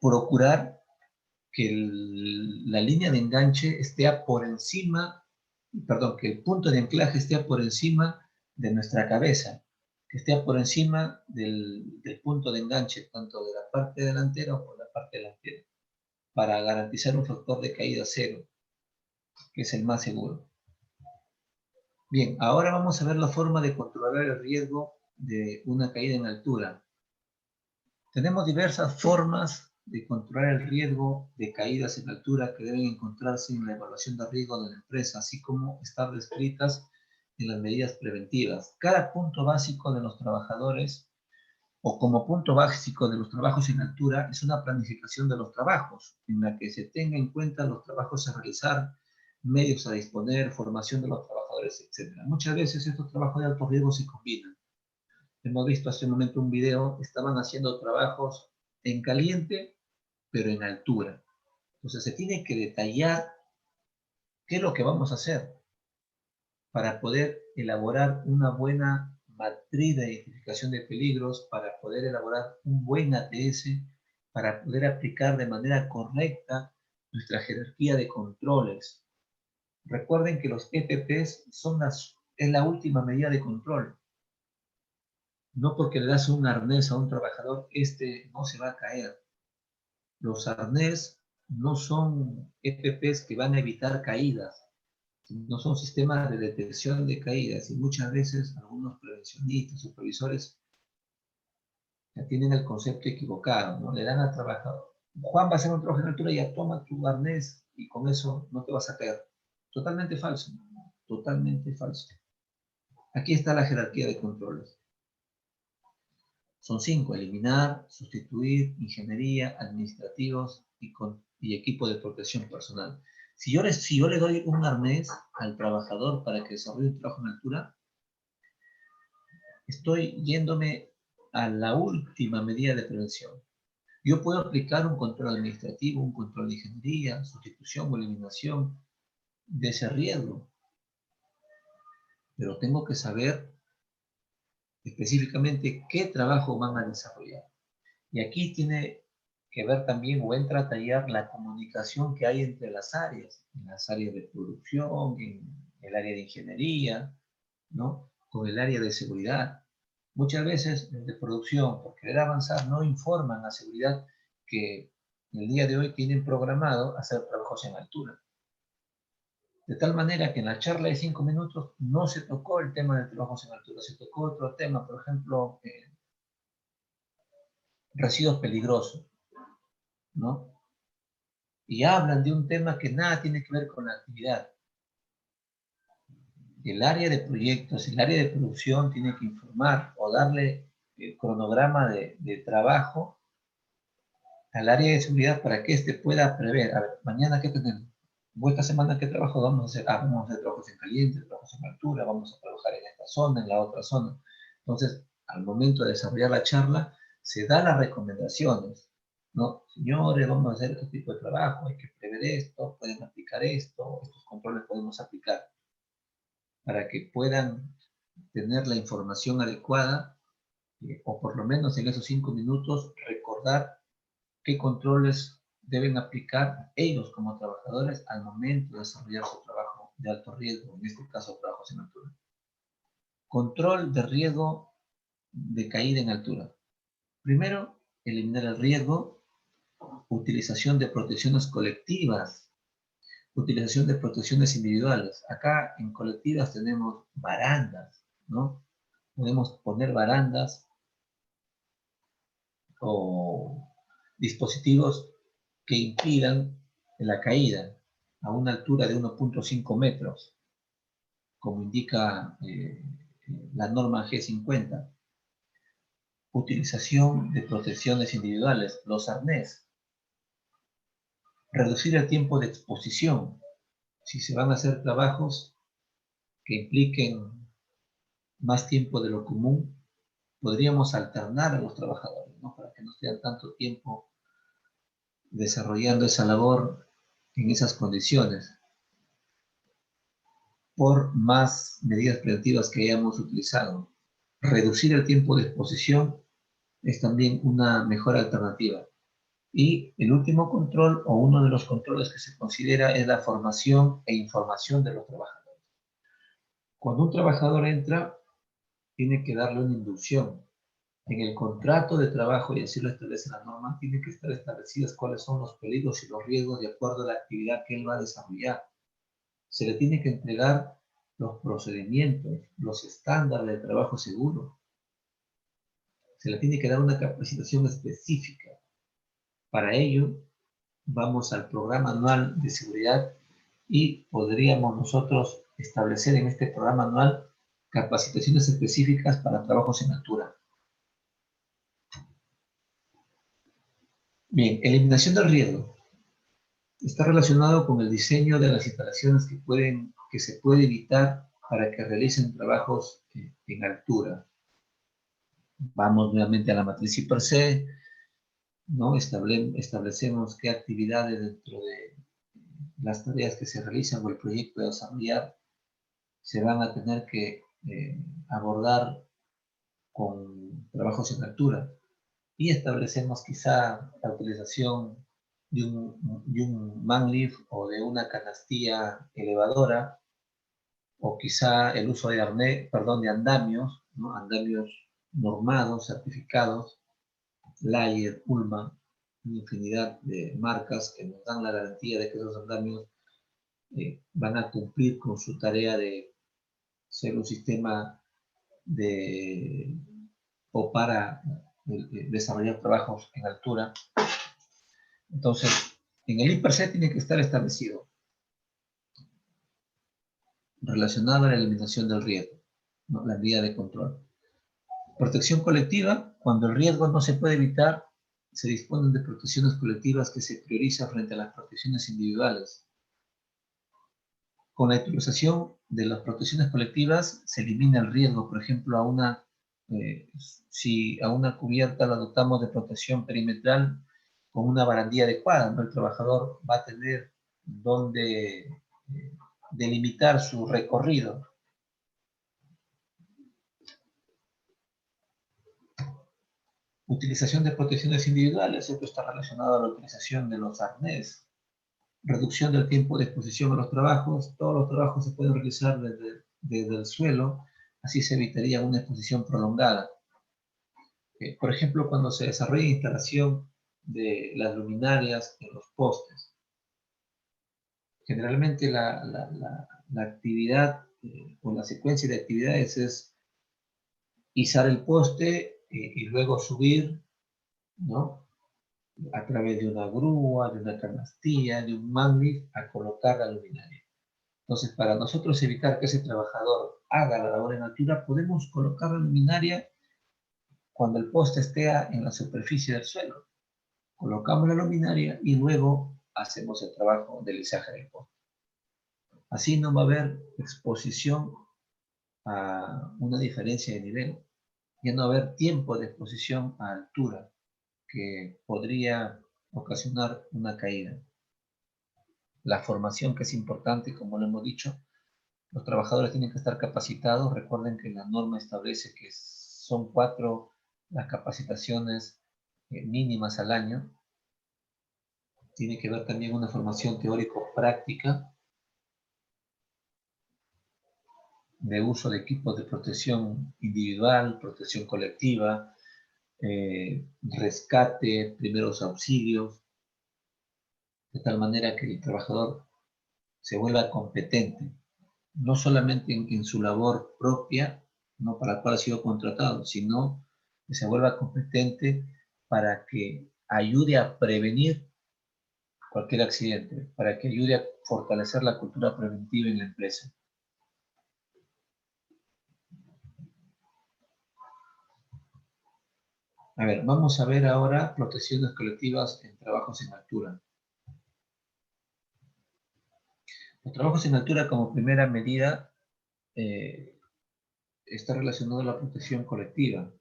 procurar que la línea de enganche esté por encima, perdón, que el punto de anclaje esté por encima de nuestra cabeza, que esté por encima del punto de enganche, tanto de la parte delantera como de la parte delantera, para garantizar un factor de caída 0, que es el más seguro. Bien, ahora vamos a ver la forma de controlar el riesgo de una caída en altura. Tenemos diversas formas de controlar el riesgo de caídas en altura que deben encontrarse en la evaluación de riesgo de la empresa, así como estar descritas en las medidas preventivas. Cada punto básico de los trabajadores, o como punto básico de los trabajos en altura, es una planificación de los trabajos, en la que se tenga en cuenta los trabajos a realizar, medios a disponer, formación de los trabajadores, etc. Muchas veces estos trabajos de alto riesgo se combinan. Hemos visto hace un momento un video, estaban haciendo trabajos en caliente, pero en altura. Entonces se tiene que detallar qué es lo que vamos a hacer para poder elaborar una buena matriz de identificación de peligros, para poder elaborar un buen ATS, para poder aplicar de manera correcta nuestra jerarquía de controles. Recuerden que los EPPs es la última medida de control. No porque le das un arnés a un trabajador, no se va a caer. Los arnés no son EPPs que van a evitar caídas, no son sistemas de detección de caídas, y muchas veces algunos prevencionistas, supervisores, ya tienen el concepto equivocado, ¿no? Le dan al trabajador, Juan va a hacer un trabajo en altura, ya toma tu arnés y con eso no te vas a caer. Totalmente falso, totalmente falso. Aquí está la jerarquía de controles. Son 5: eliminar, sustituir, ingeniería, administrativos y equipo de protección personal. Si yo le doy un arnés al trabajador para que desarrolle un trabajo en altura, estoy yéndome a la última medida de prevención. Yo puedo aplicar un control administrativo, un control de ingeniería, sustitución o eliminación de ese riesgo, pero tengo que saber específicamente qué trabajo van a desarrollar. Y aquí tiene que ver también, o entra a tallar, la comunicación que hay entre las áreas, en las áreas de producción, en el área de ingeniería, ¿no? Con el área de seguridad. Muchas veces de producción, por querer avanzar, no informan a seguridad que el día de hoy tienen programado hacer trabajos en altura. De tal manera que en la charla de 5 minutos no se tocó el tema de trabajos en altura, se tocó otro tema, por ejemplo, residuos peligrosos, ¿no? Y hablan de un tema que nada tiene que ver con la actividad. El área de proyectos, el área de producción tiene que informar o darle el cronograma de trabajo al área de seguridad para que éste pueda prever. A ver, mañana qué tenemos, o esta semana qué trabajo vamos a hacer. Vamos a hacer trabajos en caliente, trabajos en altura, vamos a trabajar en esta zona, en la otra zona. Entonces, al momento de desarrollar la charla, se dan las recomendaciones, ¿no? Señores, vamos a hacer este tipo de trabajo, hay que prever esto, pueden aplicar esto, estos controles podemos aplicar, para que puedan tener la información adecuada, o por lo menos en esos 5 minutos recordar qué controles deben aplicar ellos como trabajadores al momento de desarrollar su trabajo de alto riesgo, en este caso trabajos en altura. Control de riesgo de caída en altura. Primero, eliminar el riesgo, utilización de protecciones colectivas, utilización de protecciones individuales. Acá en colectivas tenemos barandas, ¿no? Podemos poner barandas o dispositivos que impidan la caída a una altura de 1.5 metros, como indica la norma G50. Utilización de protecciones individuales, los arnés. Reducir el tiempo de exposición. Si se van a hacer trabajos que impliquen más tiempo de lo común, podríamos alternar a los trabajadores, ¿no? Para que no estén tanto tiempo desarrollando esa labor en esas condiciones, por más medidas preventivas que hayamos utilizado. Reducir el tiempo de exposición es también una mejor alternativa. Y el último control, o uno de los controles que se considera, es la formación e información de los trabajadores. Cuando un trabajador entra, tiene que darle una inducción. En el contrato de trabajo, y así lo establece la norma, tienen que estar establecidas cuáles son los peligros y los riesgos de acuerdo a la actividad que él va a desarrollar. Se le tiene que entregar los procedimientos, los estándares de trabajo seguro. Se le tiene que dar una capacitación específica. Para ello, vamos al programa anual de seguridad y podríamos nosotros establecer en este programa anual capacitaciones específicas para trabajos en altura. Bien, eliminación del riesgo. Está relacionado con el diseño de las instalaciones que se puede evitar para que realicen trabajos en altura. Vamos nuevamente a la matriz per se, ¿no? Establecemos qué actividades dentro de las tareas que se realizan o el proyecto de desarrollar se van a tener que abordar con trabajos en altura, y establecemos quizá la utilización de un man lift o de una canastilla elevadora, o quizá el uso de de andamios, ¿no? Andamios normados, certificados, Layer, Ulma, una infinidad de marcas que nos dan la garantía de que esos andamios van a cumplir con su tarea de ser un sistema o para desarrollar trabajos en altura. Entonces, en el IPRC tiene que estar establecido relacionado a la eliminación del riesgo, ¿no? La medida de control. Protección colectiva, cuando el riesgo no se puede evitar, se disponen de protecciones colectivas que se priorizan frente a las protecciones individuales. Con la utilización de las protecciones colectivas se elimina el riesgo, por ejemplo, si a una cubierta la dotamos de protección perimetral con una barandilla adecuada, ¿no? El trabajador va a tener donde delimitar su recorrido. Utilización de protecciones individuales, esto está relacionado a la utilización de los arnés. Reducción del tiempo de exposición a los trabajos, todos los trabajos se pueden realizar desde el suelo, así se evitaría una exposición prolongada. Por ejemplo, cuando se desarrolla instalación de las luminarias en los postes, generalmente la actividad o la secuencia de actividades es izar el poste y luego subir, ¿no? A través de una grúa, de una canastilla, de un man lift, a colocar la luminaria. Entonces, para nosotros evitar que ese trabajador haga la labor en altura, podemos colocar la luminaria cuando el poste esté en la superficie del suelo. Colocamos la luminaria y luego hacemos el trabajo del izaje del poste. Así no va a haber exposición a una diferencia de nivel. Ya no va a haber tiempo de exposición a altura que podría ocasionar una caída. La formación, que es importante, como lo hemos dicho, los trabajadores tienen que estar capacitados. Recuerden que la norma establece que son 4 las capacitaciones mínimas al año. Tiene que ver también una formación teórico-práctica de uso de equipos de protección individual, protección colectiva, rescate, primeros auxilios, de tal manera que el trabajador se vuelva competente, no solamente en su labor propia, no para la cual ha sido contratado, sino que se vuelva competente para que ayude a prevenir cualquier accidente, para que ayude a fortalecer la cultura preventiva en la empresa. A ver, vamos a ver ahora protecciones colectivas en trabajos en altura. Los trabajos en altura como primera medida está relacionado a la protección colectiva.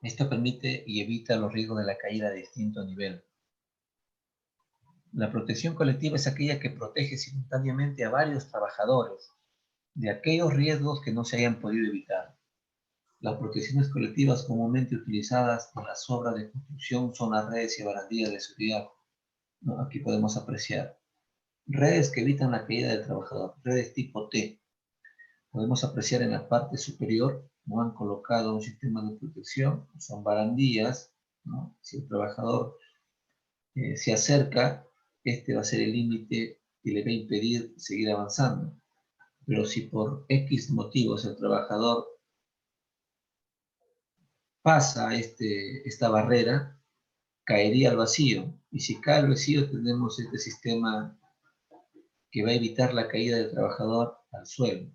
Esto permite y evita los riesgos de la caída de distinto nivel. La protección colectiva es aquella que protege simultáneamente a varios trabajadores de aquellos riesgos que no se hayan podido evitar. Las protecciones colectivas comúnmente utilizadas en las obras de construcción son las redes y barandillas de seguridad. ¿No? Aquí podemos apreciar redes que evitan la caída del trabajador, redes tipo T. Podemos apreciar en la parte superior, ¿no? Han colocado un sistema de protección, son barandillas, ¿no? Si el trabajador se acerca, este va a ser el límite y le va a impedir seguir avanzando. Pero si por X motivos el trabajador pasa esta barrera, caería al vacío. Y si cae al vacío, tenemos este sistema que va a evitar la caída del trabajador al suelo.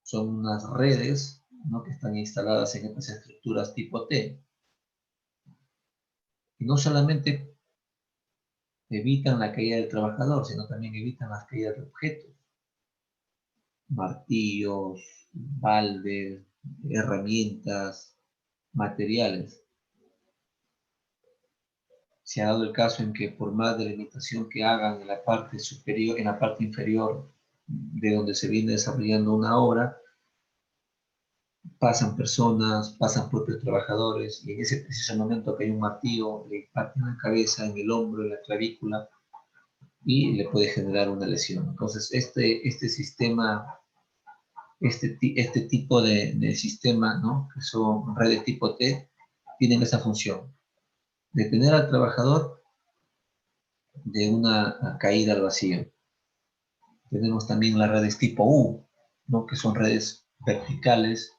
Son unas redes, ¿no? Que están instaladas en estas estructuras tipo T. Y no solamente evitan la caída del trabajador, sino también evitan las caídas de objetos. Martillos, baldes, herramientas, materiales. Se ha dado el caso en que por más delimitación que hagan en la parte superior, en la parte inferior de donde se viene desarrollando una obra, pasan personas, pasan propios trabajadores, y en ese preciso momento que hay un martillo, le impacta en la cabeza, en el hombro, en la clavícula, y le puede generar una lesión. Entonces, este sistema, este tipo de sistema, ¿no? Que son redes tipo T, tienen esa función, detener al trabajador de una caída al vacío. Tenemos también las redes tipo U, ¿no? Que son redes verticales,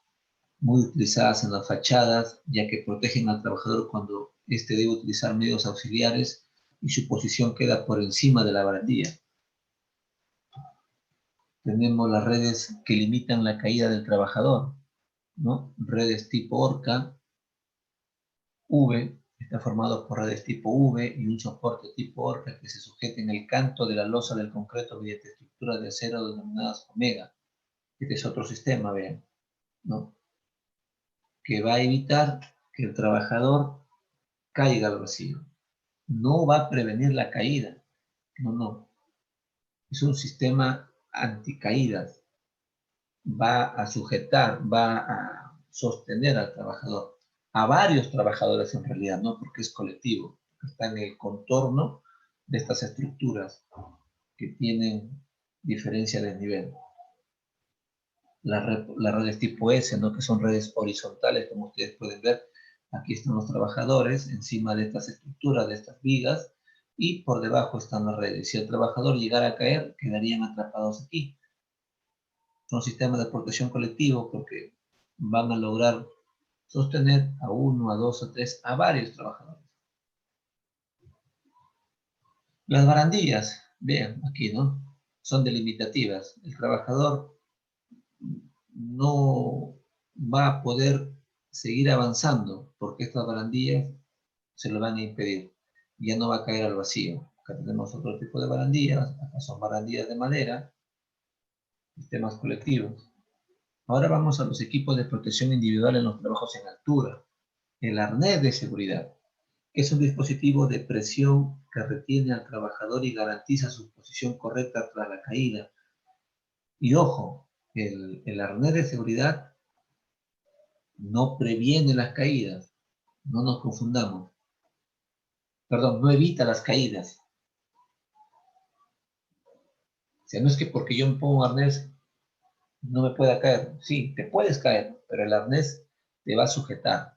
muy utilizadas en las fachadas, ya que protegen al trabajador cuando éste debe utilizar medios auxiliares y su posición queda por encima de la barandilla. Tenemos las redes que limitan la caída del trabajador, ¿no? Redes tipo horca, V, está formado por redes tipo V y un soporte tipo horca que se sujeta en el canto de la losa del concreto mediante estructuras de acero denominadas omega. Este es otro sistema, vean, ¿no? Que va a evitar que el trabajador caiga al vacío. No va a prevenir la caída, no. Es un sistema anticaídas. Va a sujetar, va a sostener al trabajador, a varios trabajadores en realidad, no porque es colectivo, está en el contorno de estas estructuras que tienen diferencia de nivel. Las redes tipo S, ¿no? Que son redes horizontales, como ustedes pueden ver, aquí están los trabajadores encima de estas estructuras, de estas vigas, y por debajo están las redes. Si el trabajador llegara a caer, quedarían atrapados aquí. Son sistemas de protección colectivo porque van a lograr sostener a uno, a dos, a tres, a varios trabajadores. Las barandillas, vean aquí, ¿no? Son delimitativas. El trabajador no va a poder seguir avanzando porque estas barandillas se lo van a impedir. Ya no va a caer al vacío. Acá tenemos otro tipo de barandillas, acá son barandillas de madera, sistemas colectivos. Ahora vamos a los equipos de protección individual en los trabajos en altura. El arnés de seguridad, que es un dispositivo de presión que retiene al trabajador y garantiza su posición correcta tras la caída. Y ojo, el arnés de seguridad no previene las caídas, no nos confundamos. Perdón, no evita las caídas. O sea, no es que porque yo me pongo un arnés no me pueda caer. Sí, te puedes caer, pero el arnés te va a sujetar.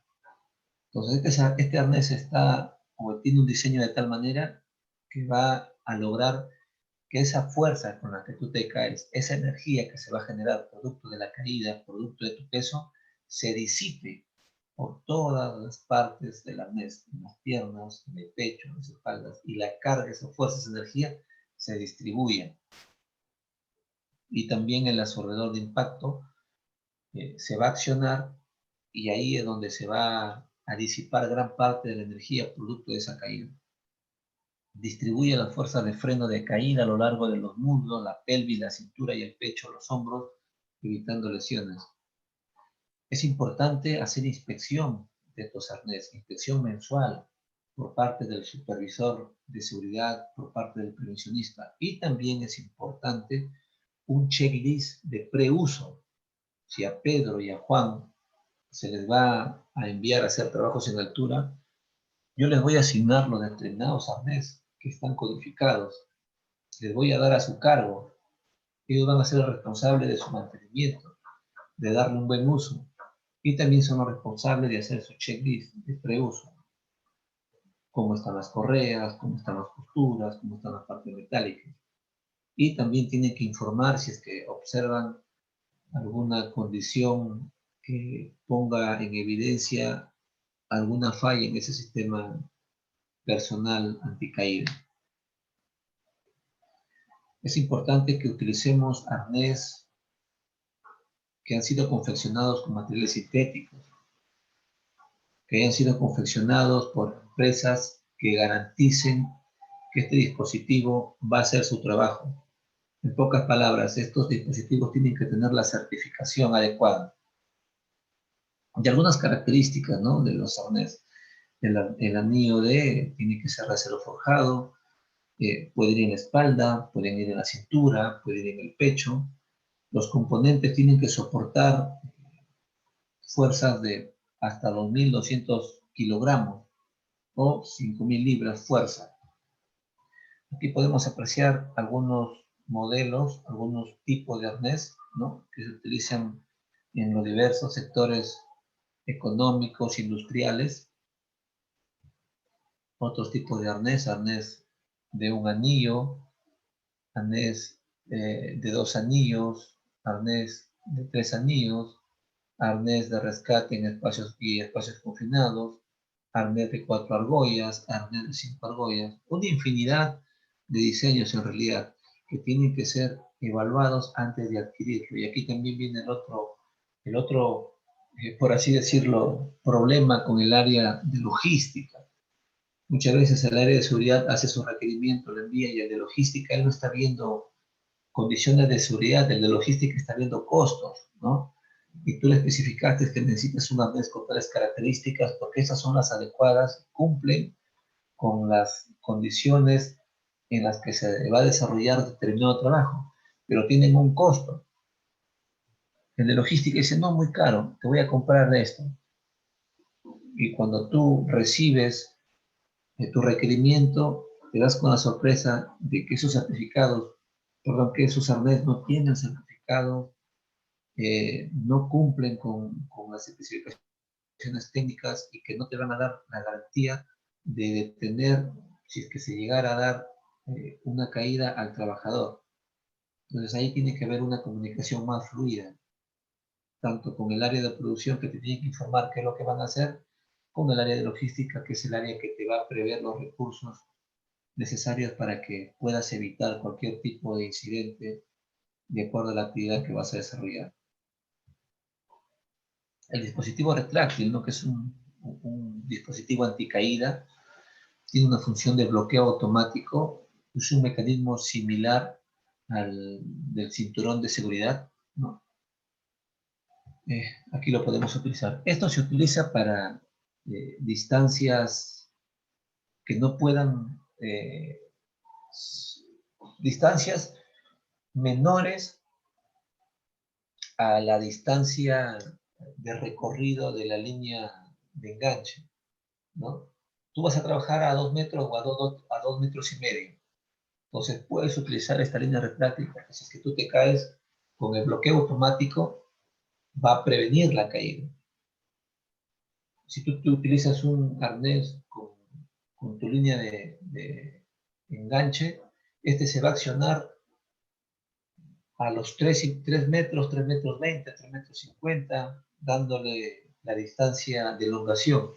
Entonces, este arnés está, o tiene un diseño de tal manera que va a lograr que esa fuerza con la que tú te caes, esa energía que se va a generar producto de la caída, producto de tu peso, se disipe por todas las partes del arnés, en las piernas, en el pecho, en las espaldas, y la carga, esa fuerza, esa energía, se distribuye. Y también el absorbedor de impacto se va a accionar y ahí es donde se va a disipar gran parte de la energía producto de esa caída. Distribuye la fuerza de freno de caída a lo largo de los muslos, la pelvis, la cintura y el pecho, los hombros, evitando lesiones. Es importante hacer inspección de estos arnés, inspección mensual por parte del supervisor de seguridad, por parte del prevencionista. Y también es importante un checklist de preuso. Si a Pedro y a Juan se les va a enviar a hacer trabajos en altura, yo les voy a asignar los determinados arnés que están codificados, les voy a dar a su cargo, ellos van a ser responsables de su mantenimiento, de darle un buen uso, y también son los responsables de hacer su checklist de preuso, cómo están las correas, cómo están las costuras, cómo están las partes metálicas, y también tienen que informar si es que observan alguna condición que ponga en evidencia alguna falla en ese sistema personal anticaída. Es importante que utilicemos arnés que han sido confeccionados con materiales sintéticos, que hayan sido confeccionados por empresas que garanticen que este dispositivo va a hacer su trabajo. En pocas palabras, estos dispositivos tienen que tener la certificación adecuada. Y algunas características, ¿no?, de los arnés. El anillo tiene que ser de acero forjado, puede ir en la espalda, pueden ir en la cintura, puede ir en el pecho. Los componentes tienen que soportar fuerzas de hasta 2.200 kilogramos o 5.000 libras fuerza. Aquí podemos apreciar algunos modelos, algunos tipos de arnés, ¿no?, que se utilizan en los diversos sectores económicos, industriales. Otros tipos de arnés de un anillo, arnés de 2 anillos, arnés de 3 anillos, arnés de rescate en espacios confinados, arnés de 4 argollas, arnés de 5 argollas, una infinidad de diseños en realidad que tienen que ser evaluados antes de adquirirlo. Y aquí también viene el otro por así decirlo, problema con el área de logística. Muchas veces el área de seguridad hace su requerimiento, lo envía, y el de logística, él no está viendo condiciones de seguridad, el de logística está viendo costos, ¿no? Y tú le especificaste que necesitas un arnés con tales características porque esas son las adecuadas, cumplen con las condiciones en las que se va a desarrollar determinado trabajo, pero tienen un costo. El de logística dice, no, muy caro, te voy a comprar de esto. Y cuando tú recibes tu requerimiento, te das con la sorpresa de que esos certificados, perdón, que esos arnés no tienen certificado, no cumplen con las especificaciones técnicas y que no te van a dar la garantía de detener, si es que se llegara a dar una caída al trabajador. Entonces ahí tiene que haber una comunicación más fluida, tanto con el área de producción que te tiene que informar qué es lo que van a hacer, con el área de logística, que es el área que te va a prever los recursos necesarios para que puedas evitar cualquier tipo de incidente de acuerdo a la actividad que vas a desarrollar. El dispositivo retráctil, ¿no?, que es un dispositivo anticaída, tiene una función de bloqueo automático, es un mecanismo similar al del cinturón de seguridad, ¿no? Aquí lo podemos utilizar. Esto se utiliza para distancias que no puedan, distancias menores a la distancia de recorrido de la línea de enganche, ¿no? Tú vas a trabajar a 2 metros o a 2 metros y medio. Entonces puedes utilizar esta línea retráctil porque si es que tú te caes con el bloqueo automático, va a prevenir la caída. Si tú utilizas un arnés con tu línea de enganche, este se va a accionar a los 3 metros, 3 metros 20, 3 metros 50, dándole la distancia de elongación.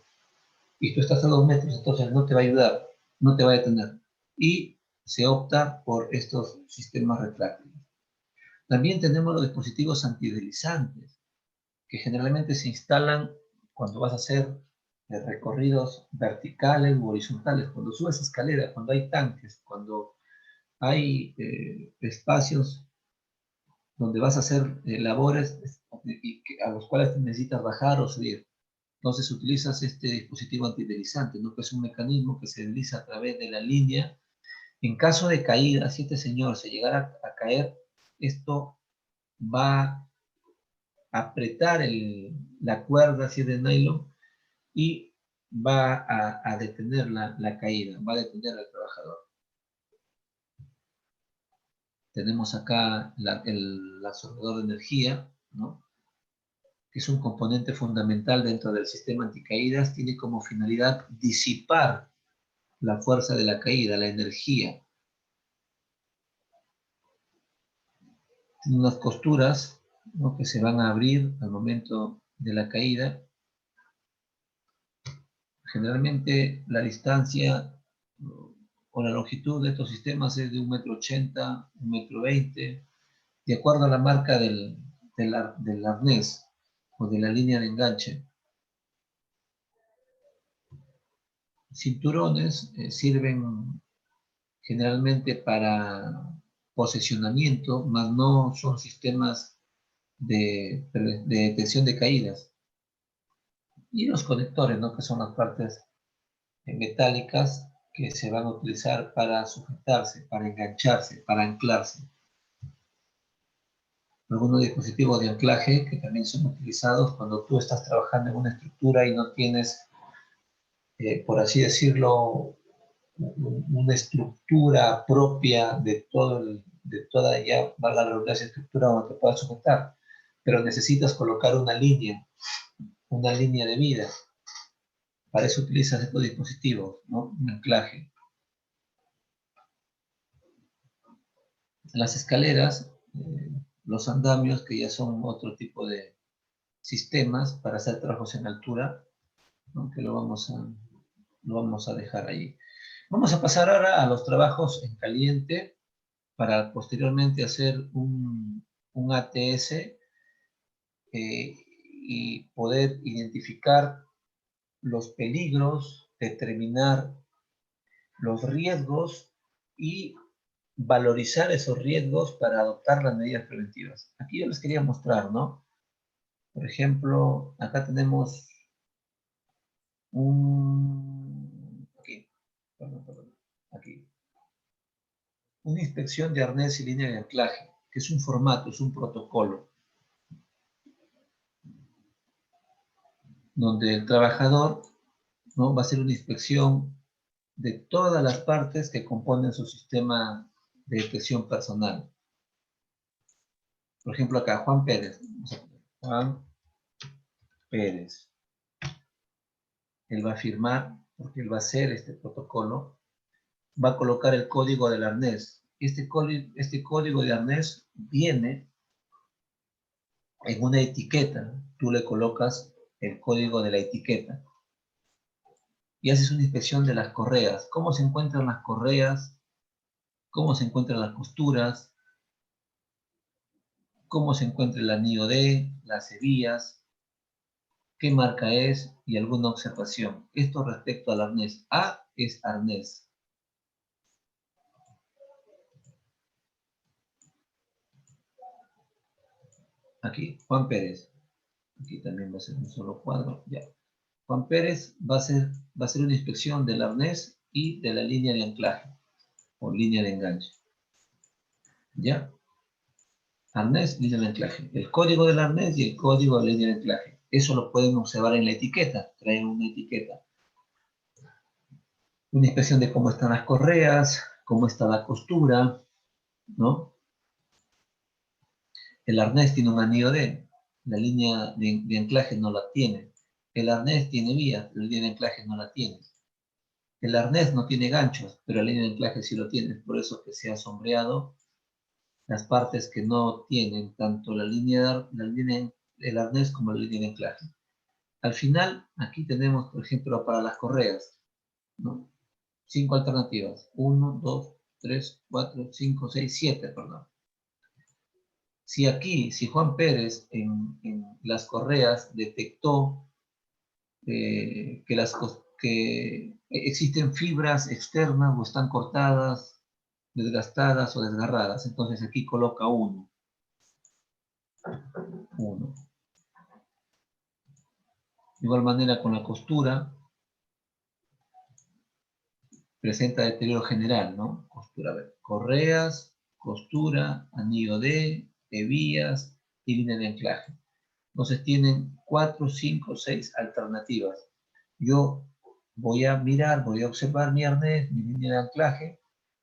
Y tú estás a 2 metros, entonces no te va a ayudar, no te va a detener. Y se opta por estos sistemas retráctiles. También tenemos los dispositivos antideslizantes, que generalmente se instalan cuando vas a hacer recorridos verticales u horizontales, cuando subes escaleras, cuando hay tanques, cuando hay espacios donde vas a hacer labores a los cuales necesitas bajar o subir. Entonces utilizas este dispositivo antideslizante, ¿no? Que es un mecanismo que se desliza a través de la línea. En caso de caída, si este señor se llegara a caer, esto va a apretar la cuerda, si es de nylon, y va a detener la caída, va a detener al trabajador. Tenemos acá el absorbedor de energía, ¿no? Que es un componente fundamental dentro del sistema anticaídas, tiene como finalidad disipar la fuerza de la caída, la energía. Tiene unas costuras, ¿no? Que se van a abrir al momento de la caída. Generalmente la distancia o la longitud de estos sistemas es de 1,80 m, 1,20 m, de acuerdo a la marca del arnés o de la línea de enganche. Cinturones sirven generalmente para posicionamiento, mas no son sistemas de detección de caídas. Y los conectores, ¿no? Que son las partes metálicas que se van a utilizar para sujetarse, para engancharse, para anclarse. Algunos dispositivos de anclaje que también son utilizados cuando tú estás trabajando en una estructura y no tienes, por así decirlo, una estructura propia de toda ya, valga la redundancia, estructura donde te puedas sujetar, pero necesitas colocar una línea de vida. Para eso utilizas estos dispositivos, ¿no? Un anclaje. Las escaleras, los andamios, que ya son otro tipo de sistemas para hacer trabajos en altura, ¿no? Que lo vamos a dejar ahí. Vamos a pasar ahora a los trabajos en caliente para posteriormente hacer un ATS y poder identificar los peligros, determinar los riesgos y valorizar esos riesgos para adoptar las medidas preventivas. Aquí yo les quería mostrar, ¿no? Por ejemplo, acá tenemos aquí, una inspección de arnés y línea de anclaje, que es un formato, es un protocolo, donde el trabajador, ¿no? Va a hacer una inspección de todas las partes que componen su sistema de detección personal. Por ejemplo, acá, Juan Pérez. Juan Pérez. Él va a firmar, porque él va a hacer este protocolo, va a colocar el código del arnés. Este código de arnés viene en una etiqueta. Tú le colocas el código de la etiqueta y haces una inspección de las correas. ¿Cómo se encuentran las correas? ¿Cómo se encuentran las costuras? ¿Cómo se encuentra el anillo D, las hebillas? ¿Qué marca es? Y alguna observación. Esto respecto al arnés. A es arnés. Aquí, Juan Pérez. Aquí también va a ser un solo cuadro. Ya. Juan Pérez va a hacer una inspección del arnés y de la línea de anclaje o línea de enganche. ¿Ya? Arnés, línea de anclaje. El código del arnés y el código de la línea de anclaje. Eso lo pueden observar en la etiqueta. Traen una etiqueta. Una inspección de cómo están las correas, cómo está la costura, ¿no? El arnés tiene un anillo D. La línea de anclaje no la tiene. El arnés tiene vías, pero la línea de anclaje no la tiene. El arnés no tiene ganchos, pero la línea de anclaje sí lo tiene. Por eso que se ha sombreado las partes que no tienen tanto el arnés como la línea de anclaje. Al final, aquí tenemos, por ejemplo, para las correas, ¿no? 5 alternativas. 1, 2, 3, 4, 5, 6, 7, perdón. Si Juan Pérez en las correas detectó que existen fibras externas o están cortadas, desgastadas o desgarradas, entonces aquí coloca 1. 1. De igual manera con la costura, presenta deterioro general, ¿no? Costura, a ver, correas, costura, anillo D, hebillas y línea de anclaje. Entonces tienen 4, 5, 6 alternativas. Yo voy a mirar, voy a observar mi arnés, mi línea de anclaje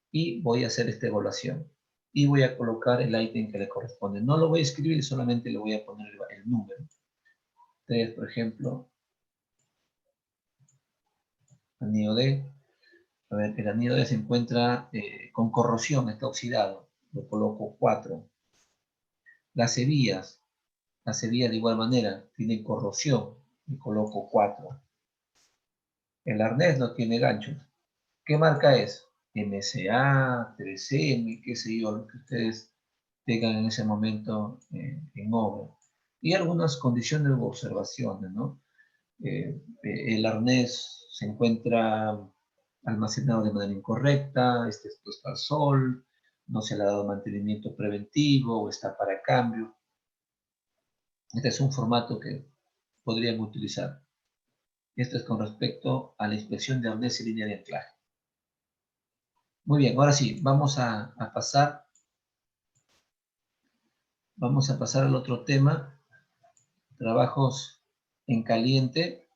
y voy a hacer esta evaluación. Y voy a colocar el ítem que le corresponde. No lo voy a escribir, solamente le voy a poner el número. 3, por ejemplo, anillo D. A ver, el anillo D se encuentra con corrosión, está oxidado. Lo coloco 4. Las hebillas de igual manera tienen corrosión. Le coloco 4. El arnés no tiene ganchos. ¿Qué marca es? MCA, 3M, qué sé yo, lo que ustedes tengan en ese momento en obra. Y algunas condiciones u observaciones, ¿no? El arnés se encuentra almacenado de manera incorrecta, está expuesto al sol, no se le ha dado mantenimiento preventivo o está para cambio. Este es un formato que podrían utilizar. Esto es con respecto a la inspección de arnés y línea de anclaje. Muy bien, ahora sí, vamos a pasar al otro tema, trabajos en caliente,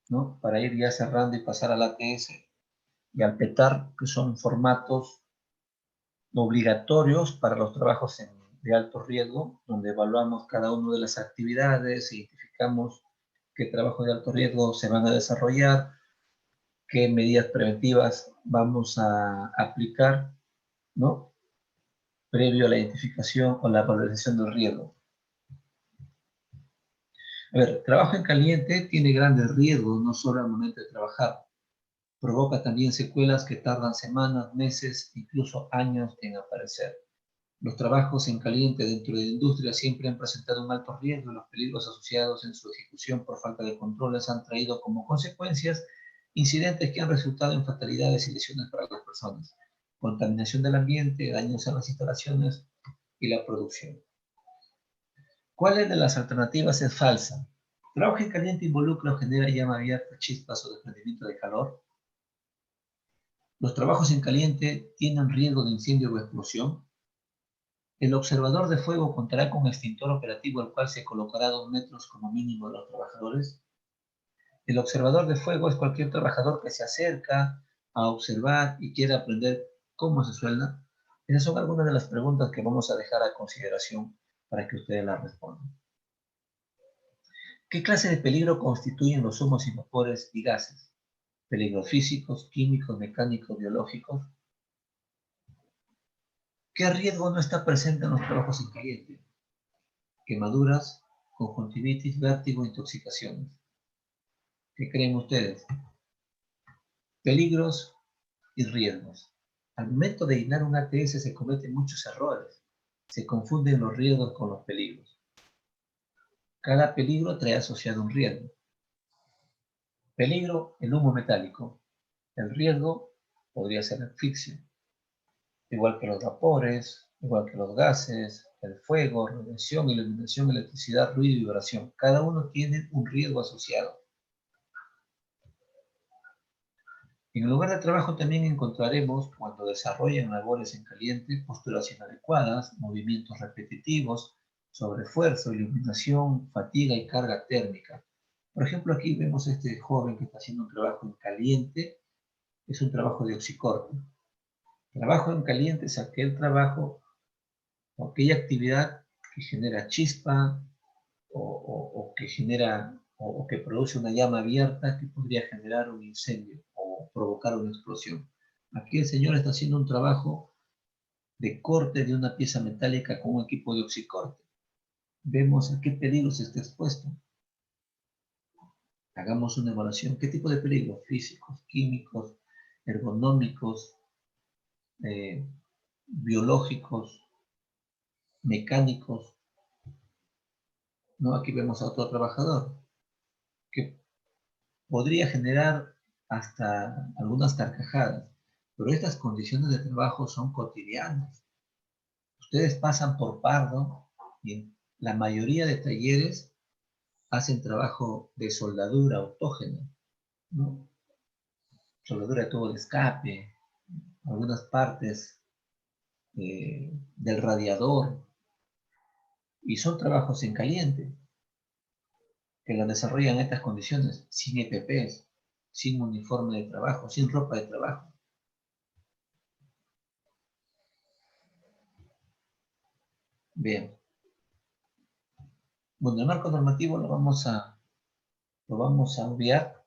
¿no? Para ir ya cerrando y pasar al ATS y al PETAR, que son formatos obligatorios para los trabajos de alto riesgo, donde evaluamos cada una de las actividades, identificamos qué trabajos de alto riesgo se van a desarrollar, qué medidas preventivas vamos a aplicar, ¿no? Previo a la identificación o la valorización del riesgo. A ver, trabajo en caliente tiene grandes riesgos, no solo al momento de trabajar. Provoca también secuelas que tardan semanas, meses, incluso años en aparecer. Los trabajos en caliente dentro de la industria siempre han presentado un alto riesgo y los peligros asociados en su ejecución por falta de controles han traído como consecuencias incidentes que han resultado en fatalidades y lesiones para las personas, contaminación del ambiente, daños a las instalaciones y la producción. ¿Cuál de las alternativas es falsa? ¿Trabajo en caliente involucra o genera llama abierta, chispas o desprendimiento de calor? ¿Los trabajos en caliente tienen riesgo de incendio o explosión? El observador de fuego contará con extintor operativo el cual se colocará a 2 metros como mínimo de los trabajadores. El observador de fuego es cualquier trabajador que se acerca a observar y quiera aprender cómo se suelda. Esas son algunas de las preguntas que vamos a dejar a consideración para que ustedes las respondan. ¿Qué clase de peligro constituyen los humos y vapores y gases? ¿Peligros físicos, químicos, mecánicos, biológicos? ¿Qué riesgo no está presente en los trabajos en caliente? Quemaduras, conjuntivitis, vértigo, intoxicaciones. ¿Qué creen ustedes? Peligros y riesgos. Al momento de llenar un ATS se cometen muchos errores. Se confunden los riesgos con los peligros. Cada peligro trae asociado un riesgo. Peligro, el humo metálico. El riesgo podría ser asfixia. Igual que los vapores, igual que los gases, el fuego, radiación, iluminación, electricidad, ruido y vibración. Cada uno tiene un riesgo asociado. En el lugar de trabajo también encontraremos, cuando desarrollan labores en caliente, posturas inadecuadas, movimientos repetitivos, sobreesfuerzo, iluminación, fatiga y carga térmica. Por ejemplo, aquí vemos a este joven que está haciendo un trabajo en caliente, es un trabajo de oxicorte. Trabajo en caliente es aquel trabajo o aquella actividad que genera chispa o que genera o que produce una llama abierta que podría generar un incendio o provocar una explosión. Aquí el señor está haciendo un trabajo de corte de una pieza metálica con un equipo de oxicorte. Vemos a qué peligros está expuesto. Hagamos una evaluación. ¿Qué tipo de peligros? Físicos, químicos, ergonómicos, biológicos, mecánicos. ¿No? Aquí vemos a otro trabajador que podría generar hasta algunas carcajadas, pero estas condiciones de trabajo son cotidianas. Ustedes pasan por Pardo y en la mayoría de talleres hacen trabajo de soldadura autógena, ¿no? Soldadura de tubo de escape, algunas partes del radiador, y son trabajos en caliente, que lo desarrollan en estas condiciones, sin EPPs, sin uniforme de trabajo, sin ropa de trabajo. Bien. Bueno, el marco normativo lo vamos a obviar.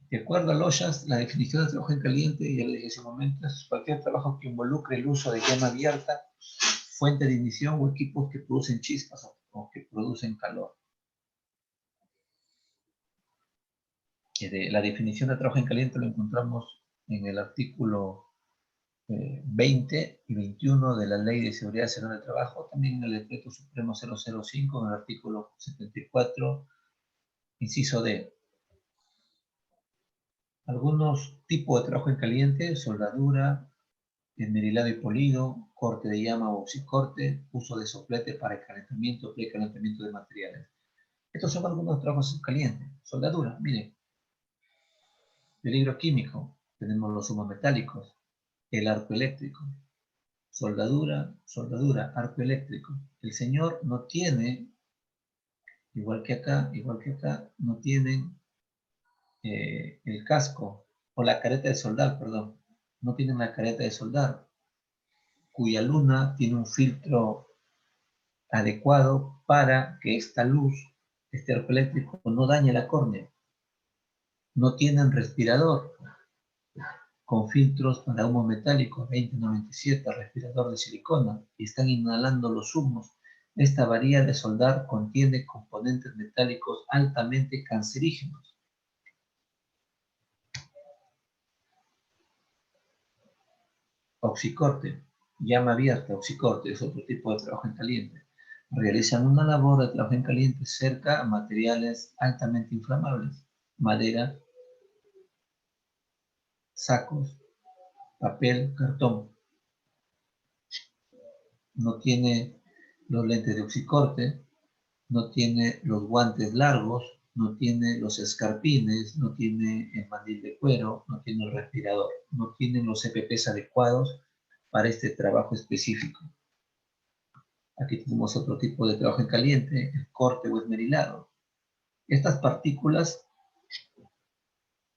De acuerdo a Loyas, la definición de trabajo en caliente, ya le dije hace un momento, es cualquier trabajo que involucre el uso de llama abierta, fuente de ignición o equipos que producen chispas o que producen calor. La definición de trabajo en caliente lo encontramos en el artículo 20 y 21 de la Ley de Seguridad Nacional del Trabajo, también en el Decreto Supremo 005, en el artículo 74, inciso D. Algunos tipos de trabajo en caliente: soldadura, esmerilado y polido, corte de llama o oxicorte, uso de soplete para el calentamiento, precalentamiento de materiales. Estos son algunos trabajos en caliente. Soldadura, miren. Peligro químico, tenemos los humos metálicos, el arco eléctrico. Soldadura, arco eléctrico. El señor no tiene, igual que acá, no tienen el casco o la careta de soldar, perdón. No tienen la careta de soldar, cuya luna tiene un filtro adecuado para que esta luz, este arco eléctrico, no dañe la córnea. No tienen respirador con filtros para humos metálicos 2097, respirador de silicona, y están inhalando los humos. Esta varilla de soldar contiene componentes metálicos altamente cancerígenos. Oxicorte, llama abierta, oxicorte, es otro tipo de trabajo en caliente. Realizan una labor de trabajo en caliente cerca a materiales altamente inflamables, madera, sacos, papel, cartón. No tiene los lentes de oxicorte, no tiene los guantes largos, no tiene los escarpines, no tiene el mandil de cuero, no tiene el respirador, no tiene los EPPs adecuados para este trabajo específico. Aquí tenemos otro tipo de trabajo en caliente, el corte o esmerilado. Estas partículas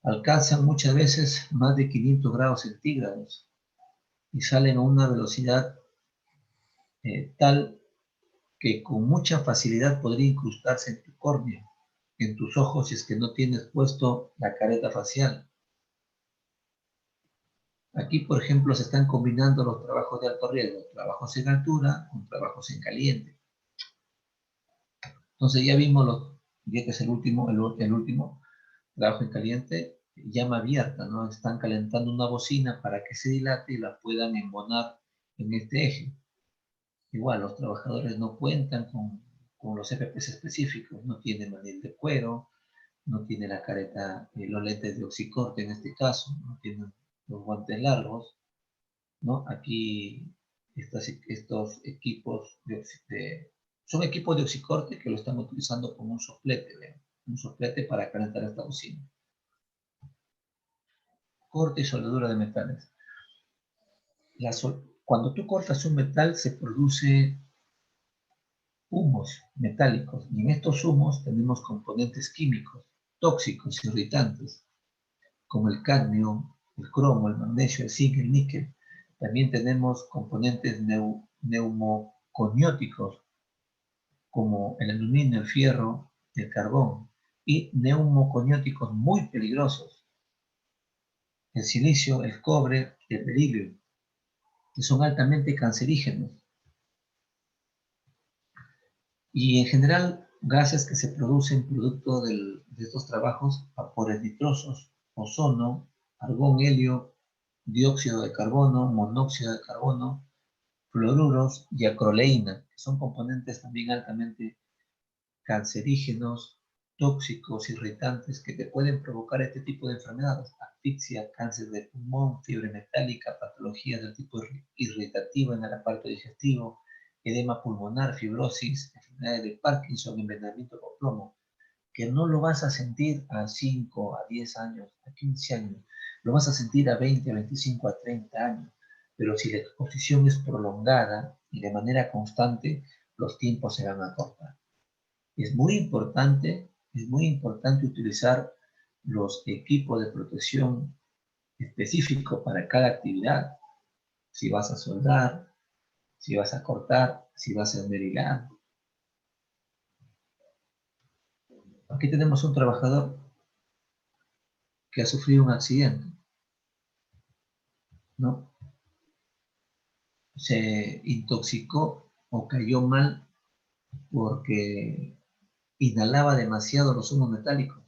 alcanzan muchas veces más de 500 grados centígrados y salen a una velocidad tal que con mucha facilidad podría incrustarse en tu córnea, en tus ojos, si es que no tienes puesto la careta facial. Aquí, por ejemplo, se están combinando los trabajos de alto riesgo, trabajos en altura con trabajos en caliente. Entonces ya vimos, ya que es el último trabajo en caliente, llama abierta, ¿no? Están calentando una bocina para que se dilate y la puedan embonar en este eje. Igual, los trabajadores no cuentan con los EPPs específicos, no tienen mandil de cuero, no tiene la careta, los lentes de oxicorte en este caso, no tienen los guantes largos, ¿no? Aquí estos equipos son equipos de oxicorte que lo están utilizando como un soplete, ¿ven? Un soplete para calentar esta bocina. corte y soldadura de metales. Cuando tú cortas un metal se produce humos metálicos, y en estos humos tenemos componentes químicos, tóxicos, irritantes, como el cadmio, el cromo, el magnesio, el zinc, el níquel. También tenemos componentes neumoconióticos, como el aluminio, el fierro, el carbón, y neumoconióticos muy peligrosos, el silicio, el cobre, el berilio, que son altamente cancerígenos. Y en general, gases que se producen producto de estos trabajos: vapores nitrosos, ozono, argón, helio, dióxido de carbono, monóxido de carbono, fluoruros y acroleína, que son componentes también altamente cancerígenos, tóxicos, irritantes, que te pueden provocar este tipo de enfermedades: asfixia, cáncer de pulmón, fiebre metálica, patologías del tipo irritativo en el aparato digestivo, edema pulmonar, fibrosis, enfermedades de Parkinson, envenenamiento por plomo, que no lo vas a sentir a 5, a 10 años, a 15 años, lo vas a sentir a 20, a 25, a 30 años, pero si la exposición es prolongada y de manera constante, los tiempos se van a cortar. Es muy importante utilizar los equipos de protección específicos para cada actividad. Si vas a soldar, si vas a cortar, si vas a esmerilar. Aquí tenemos un trabajador que ha sufrido un accidente, ¿no? Se intoxicó o cayó mal porque inhalaba demasiado los humos metálicos.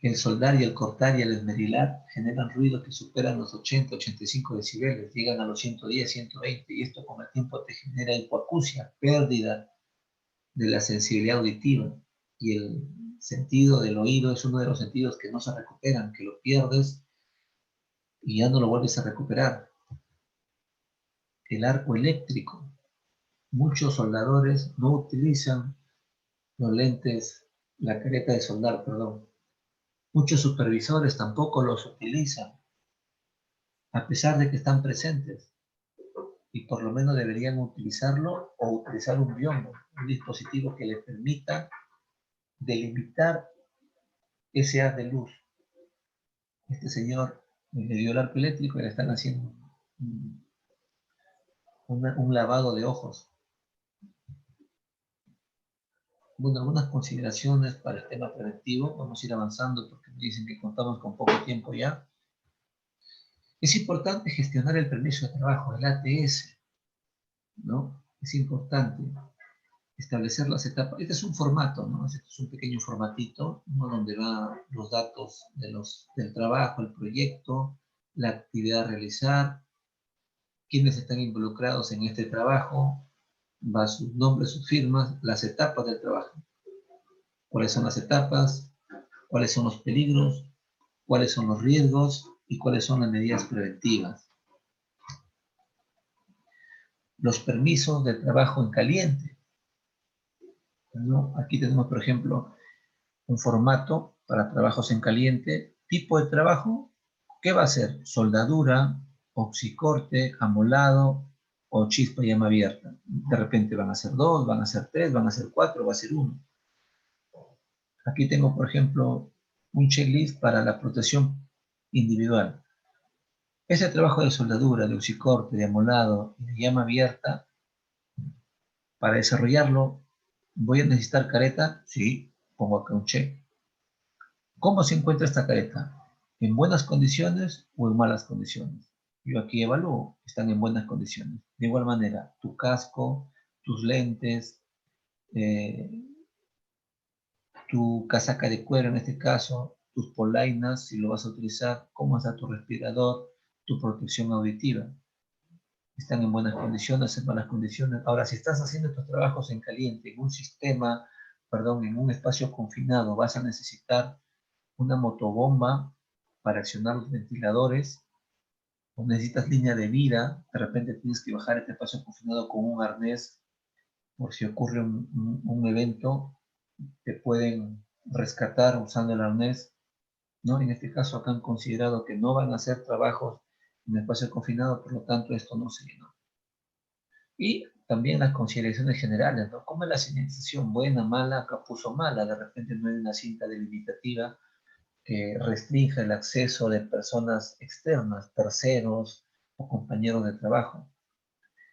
El soldar y el cortar y el esmerilar generan ruidos que superan los 80, 85 decibeles, llegan a los 110, 120, y esto con el tiempo te genera hipoacusia, pérdida de la sensibilidad auditiva, y el sentido del oído es uno de los sentidos que no se recuperan, que lo pierdes y ya no lo vuelves a recuperar. El arco eléctrico. Muchos soldadores no utilizan los lentes, la careta de soldar, perdón. Muchos supervisores tampoco los utilizan, a pesar de que están presentes, y por lo menos deberían utilizarlo, o utilizar un biombo, un dispositivo que les permita delimitar ese haz de luz. Este señor le dio el arco eléctrico y le están haciendo un lavado de ojos. Bueno, algunas consideraciones para el tema preventivo. Vamos a ir avanzando porque me dicen que contamos con poco tiempo ya. Es importante gestionar el permiso de trabajo, el ATS, ¿no? Es importante establecer las etapas. Este es un formato, ¿no? Este es un pequeño formatito, ¿no? Donde van los datos del trabajo, el proyecto, la actividad a realizar, quiénes están involucrados en este trabajo, va sus nombres, sus firmas, las etapas del trabajo. ¿Cuáles son las etapas? ¿Cuáles son los peligros? ¿Cuáles son los riesgos? ¿Y cuáles son las medidas preventivas? Los permisos de trabajo en caliente, ¿no? Aquí tenemos, por ejemplo, un formato para trabajos en caliente. Tipo de trabajo, ¿qué va a ser? Soldadura, oxicorte, amolado o chispa y llama abierta. De repente van a ser 2, van a ser 3, van a ser 4, va a ser 1. Aquí tengo, por ejemplo, un checklist para la protección individual. Ese trabajo de soldadura, de oxicorte, de amolado y de llama abierta, para desarrollarlo, ¿voy a necesitar careta? Sí, pongo acá un check. ¿Cómo se encuentra esta careta? ¿En buenas condiciones o en malas condiciones? Yo aquí evalúo, están en buenas condiciones. De igual manera, tu casco, tus lentes, tu casaca de cuero en este caso, tus polainas, si lo vas a utilizar, cómo está tu respirador, tu protección auditiva. Están en buenas condiciones, en malas condiciones. Ahora, si estás haciendo estos trabajos en caliente, en un sistema, perdón, en un espacio confinado, vas a necesitar una motobomba para accionar los ventiladores, o necesitas línea de vida, de repente tienes que bajar este espacio confinado con un arnés, por si ocurre un evento, te pueden rescatar usando el arnés, ¿no? En este caso acá han considerado que no van a hacer trabajos en espacio confinado, por lo tanto esto no se llenó. Y también las consideraciones generales, ¿no? ¿Cómo es la señalización? Buena, mala, acá puso mala, de repente no hay una cinta delimitativa que restrinja el acceso de personas externas, terceros o compañeros de trabajo.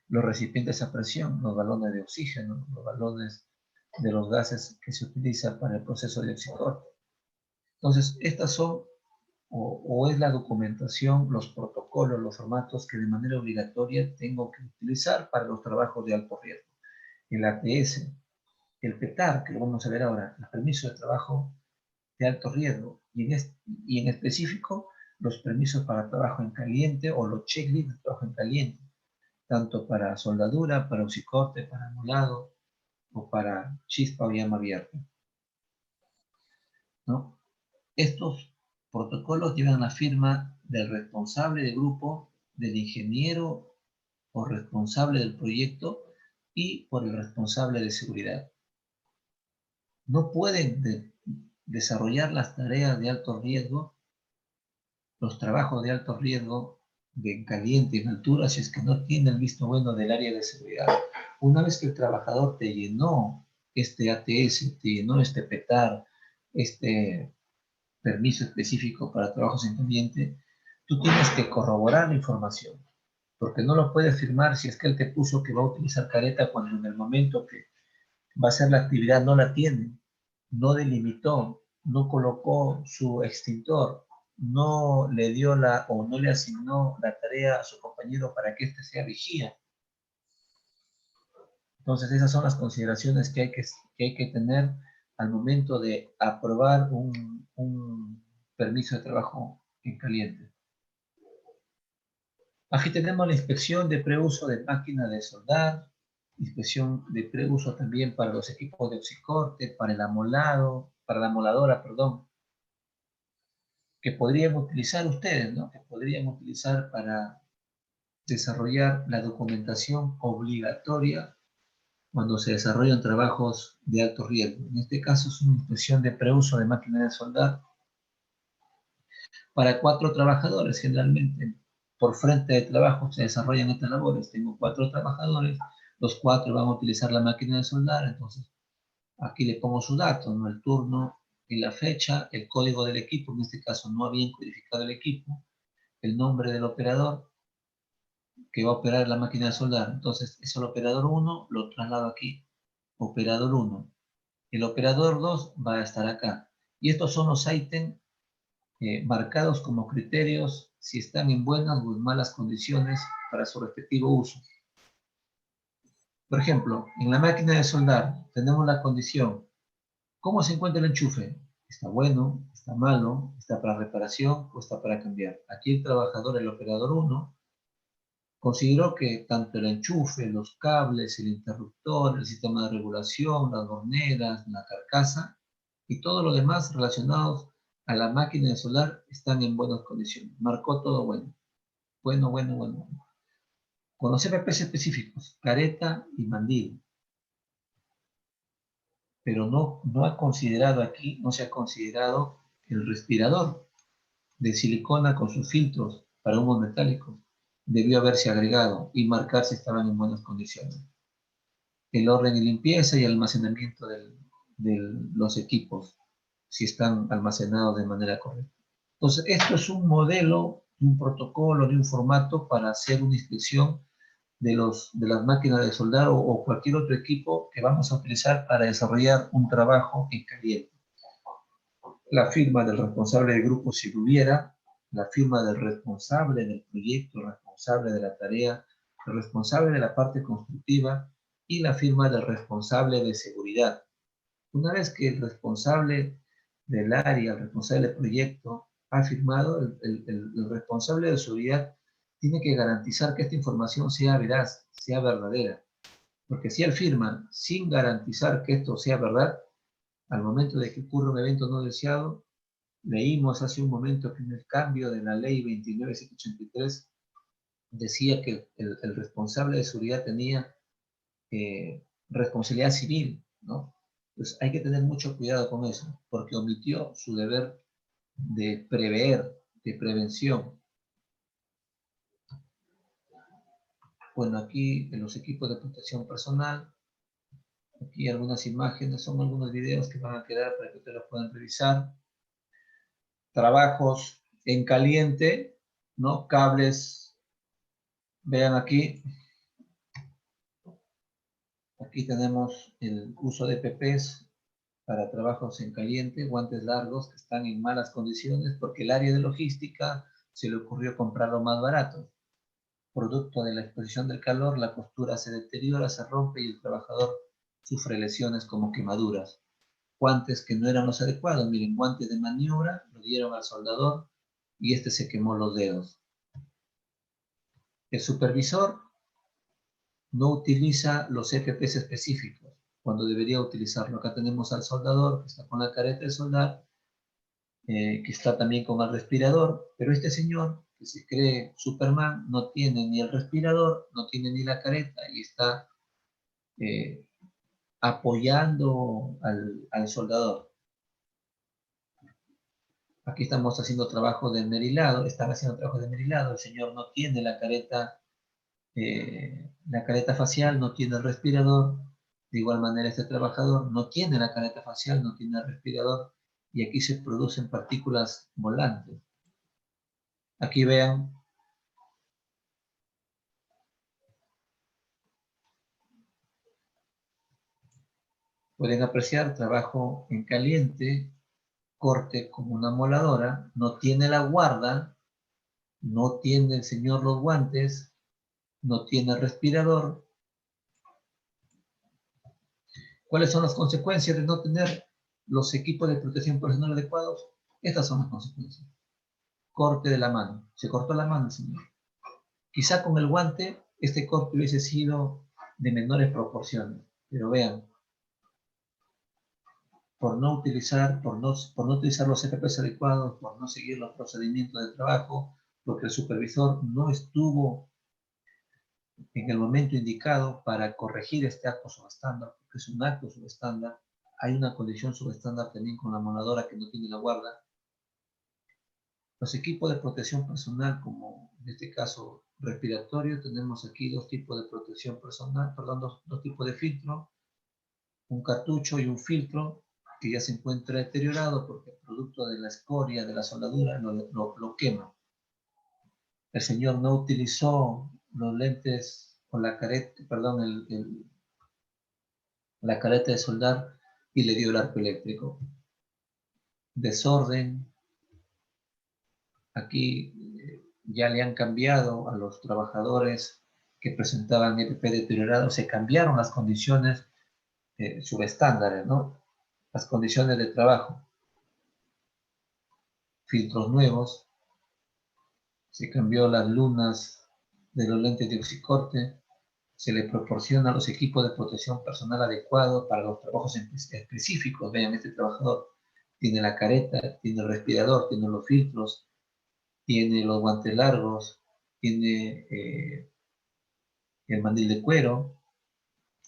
Los recipientes a presión, los balones de oxígeno, los balones de los gases que se utilizan para el proceso de oxicorte. Entonces, estas son o es la documentación, los protocolos, los formatos que de manera obligatoria tengo que utilizar para los trabajos de alto riesgo. El ATS, el PETAR, que lo vamos a ver ahora, el permiso de trabajo de alto riesgo, y en específico los permisos para trabajo en caliente o los checklists de trabajo en caliente, tanto para soldadura, para oxicorte, para anulado o para chispa o llama abierta, ¿no? Estos protocolos llevan la firma del responsable del grupo, del ingeniero o responsable del proyecto y por el responsable de seguridad. No pueden desarrollar las tareas de alto riesgo, los trabajos de alto riesgo de caliente y en altura si es que no tiene el visto bueno del área de seguridad. Una vez que el trabajador te llenó este ATS, te llenó este PETAR, este permiso específico para trabajos en caliente, tú tienes que corroborar la información, porque no lo puedes firmar si es que él te puso que va a utilizar careta cuando en el momento que va a hacer la actividad no la tiene, no delimitó, no colocó su extintor, no le dio o no le asignó la tarea a su compañero para que éste sea vigía. Entonces esas son las consideraciones que hay que tener al momento de aprobar un permiso de trabajo en caliente. Aquí tenemos la inspección de preuso de máquina de soldar, inspección de preuso también para los equipos de oxicorte, para el amolado, para la amoladora, perdón, que podrían utilizar ustedes, ¿no? Que podrían utilizar para desarrollar la documentación obligatoria cuando se desarrollan trabajos de alto riesgo. En este caso es una inspección de preuso de máquina de soldar para 4 trabajadores. Generalmente por frente de trabajo se desarrollan estas labores. Tengo 4 trabajadores, los 4 van a utilizar la máquina de soldar, entonces aquí le pongo sus datos, ¿no? El turno y la fecha, el código del equipo, en este caso no habían codificado el equipo, el nombre del operador que va a operar la máquina de soldar. Entonces es el operador 1, lo traslado aquí, operador 1. El operador 2 va a estar acá. Y estos son los ítems marcados como criterios si están en buenas o en malas condiciones para su respectivo uso. Por ejemplo, en la máquina de soldar tenemos la condición: ¿cómo se encuentra el enchufe? ¿Está bueno? ¿Está malo? ¿Está para reparación o está para cambiar? Aquí el trabajador, el operador 1, consideró que tanto el enchufe, los cables, el interruptor, el sistema de regulación, las horneras, la carcasa y todo lo demás relacionados a la máquina de soldar están en buenas condiciones. Marcó todo bueno. Bueno, bueno, bueno. Con los CPPs específicos, careta y mandil. Pero no ha considerado aquí, no se ha considerado el respirador de silicona con sus filtros para humos metálicos. Debió haberse agregado y marcar si estaban en buenas condiciones. El orden de limpieza y almacenamiento de los equipos, si están almacenados de manera correcta. Entonces, esto es un modelo, un protocolo, de un formato para hacer una inspección de las máquinas de soldar o cualquier otro equipo que vamos a utilizar para desarrollar un trabajo en caliente. La firma del responsable del grupo si lo hubiera, la firma del responsable del proyecto, responsable de la tarea, el responsable de la parte constructiva y la firma del responsable de seguridad. Una vez que el responsable del área, el responsable del proyecto ha firmado, el responsable de seguridad tiene que garantizar que esta información sea veraz, sea verdadera. Porque si él firma sin garantizar que esto sea verdad, al momento de que ocurra un evento no deseado, leímos hace un momento que en el cambio de la ley 29.783 decía que el responsable de seguridad tenía responsabilidad civil, ¿no? Pues hay que tener mucho cuidado con eso, porque omitió su deber de prever, de prevención. Bueno, aquí en los equipos de protección personal, aquí algunas imágenes, son algunos videos que van a quedar para que ustedes los puedan revisar. Trabajos en caliente, ¿no? Cables, vean aquí. Aquí tenemos el uso de PPs para trabajos en caliente, guantes largos que están en malas condiciones porque el área de logística se le ocurrió comprarlo más barato. Producto de la exposición del calor, la costura se deteriora, se rompe y el trabajador sufre lesiones como quemaduras. Guantes que no eran los adecuados, miren, guantes de maniobra, lo dieron al soldador y este se quemó los dedos. El supervisor no utiliza los FPs específicos cuando debería utilizarlo. Acá tenemos al soldador que está con la careta de soldar, que está también con el respirador, pero este señor que se cree Superman no tiene ni el respirador, no tiene ni la careta y está apoyando al soldador. Aquí estamos haciendo trabajo de merilado, están haciendo trabajo de merilado, el señor no tiene la careta facial, no tiene el respirador. De igual manera este trabajador no tiene la careta facial, no tiene el respirador y aquí se producen partículas volantes. Aquí vean, pueden apreciar trabajo en caliente, corte con una moladora, no tiene la guarda, no tiene el señor los guantes, no tiene el respirador. ¿Cuáles son las consecuencias de no tener los equipos de protección personal adecuados? Estas son las consecuencias. Corte de la mano. Se cortó la mano, señor. Quizá con el guante este corte hubiese sido de menores proporciones. Pero vean, por no utilizar los FPs adecuados, por no seguir los procedimientos de trabajo, porque el supervisor no estuvo en el momento indicado para corregir este acto subestándar, porque es un acto subestándar. Hay una condición subestándar también con la moladora que no tiene la guarda. Los equipos de protección personal, como en este caso respiratorio, tenemos aquí dos tipos de protección personal, perdón, dos tipos de filtro, un cartucho y un filtro que ya se encuentra deteriorado porque el producto de la escoria, de la soldadura, lo quema. El señor no utilizó los lentes o la careta, perdón, la careta de soldar y le dio el arco eléctrico. Desorden. Aquí ya le han cambiado a los trabajadores que presentaban EPP deteriorado, se cambiaron las condiciones subestándares, ¿no? Las condiciones de trabajo. Filtros nuevos, se cambió las lunas de los lentes de oxicorte, se le proporciona a los equipos de protección personal adecuados para los trabajos específicos. Vean, este trabajador tiene la careta, tiene el respirador, tiene los filtros, tiene los guantes largos, tiene el mandil de cuero,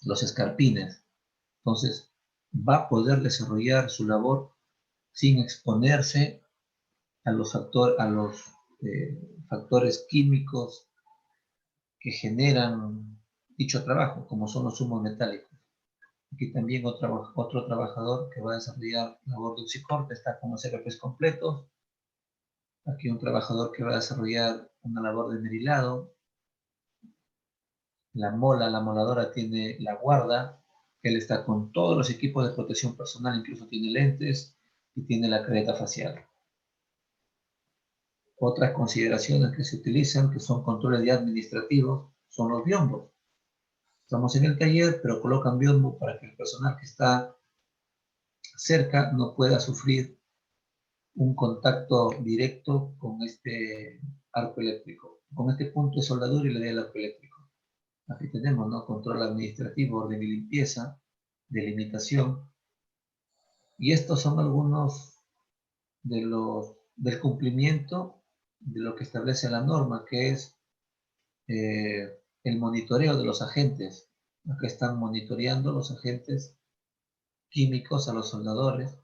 los escarpines. Entonces, va a poder desarrollar su labor sin exponerse a los factores químicos que generan dicho trabajo, como son los humos metálicos. Aquí también otro trabajador que va a desarrollar labor de oxicorte está con los RPs completos. Aquí un trabajador que va a desarrollar una labor de merilado. La moladora tiene la guarda. Él está con todos los equipos de protección personal, incluso tiene lentes y tiene la careta facial. Otras consideraciones que se utilizan, que son controles ya administrativos, son los biombos. Estamos en el taller, pero colocan biombo para que el personal que está cerca no pueda sufrir un contacto directo con este arco eléctrico. Con este punto de soldadura y le da el arco eléctrico. Aquí tenemos, ¿no? Control administrativo, orden y limpieza, delimitación. Y estos son algunos del cumplimiento de lo que establece la norma, que es el monitoreo de los agentes. Acá están monitoreando los agentes químicos a los soldadores,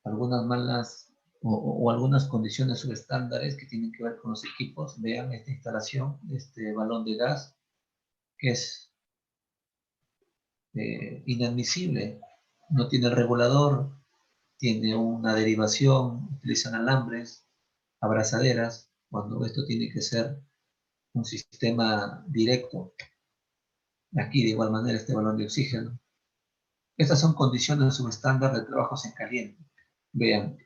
algunas malas o algunas condiciones subestándares que tienen que ver con los equipos. Vean esta instalación, este balón de gas, que es inadmisible. No tiene regulador, tiene una derivación, utilizan alambres, abrazaderas, cuando esto tiene que ser un sistema directo. Aquí de igual manera este balón de oxígeno. Estas son condiciones subestándar de trabajos en caliente. Vean,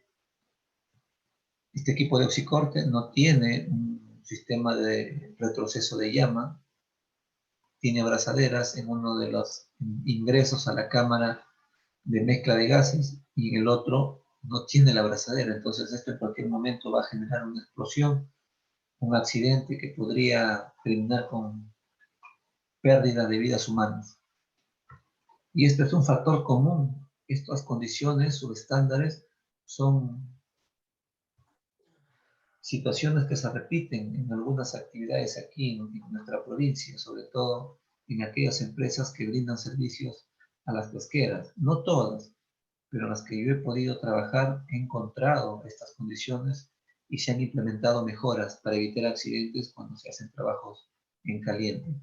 este equipo de oxicorte no tiene un sistema de retroceso de llama, tiene abrazaderas en uno de los ingresos a la cámara de mezcla de gases y en el otro no tiene la abrazadera. Entonces esto en cualquier momento va a generar una explosión, un accidente que podría terminar con pérdida de vidas humanas. Y esto es un factor común. Estas condiciones subestándares son situaciones que se repiten en algunas actividades aquí en nuestra provincia, sobre todo en aquellas empresas que brindan servicios a las pesqueras. No todas, pero las que yo he podido trabajar he encontrado estas condiciones y se han implementado mejoras para evitar accidentes cuando se hacen trabajos en caliente.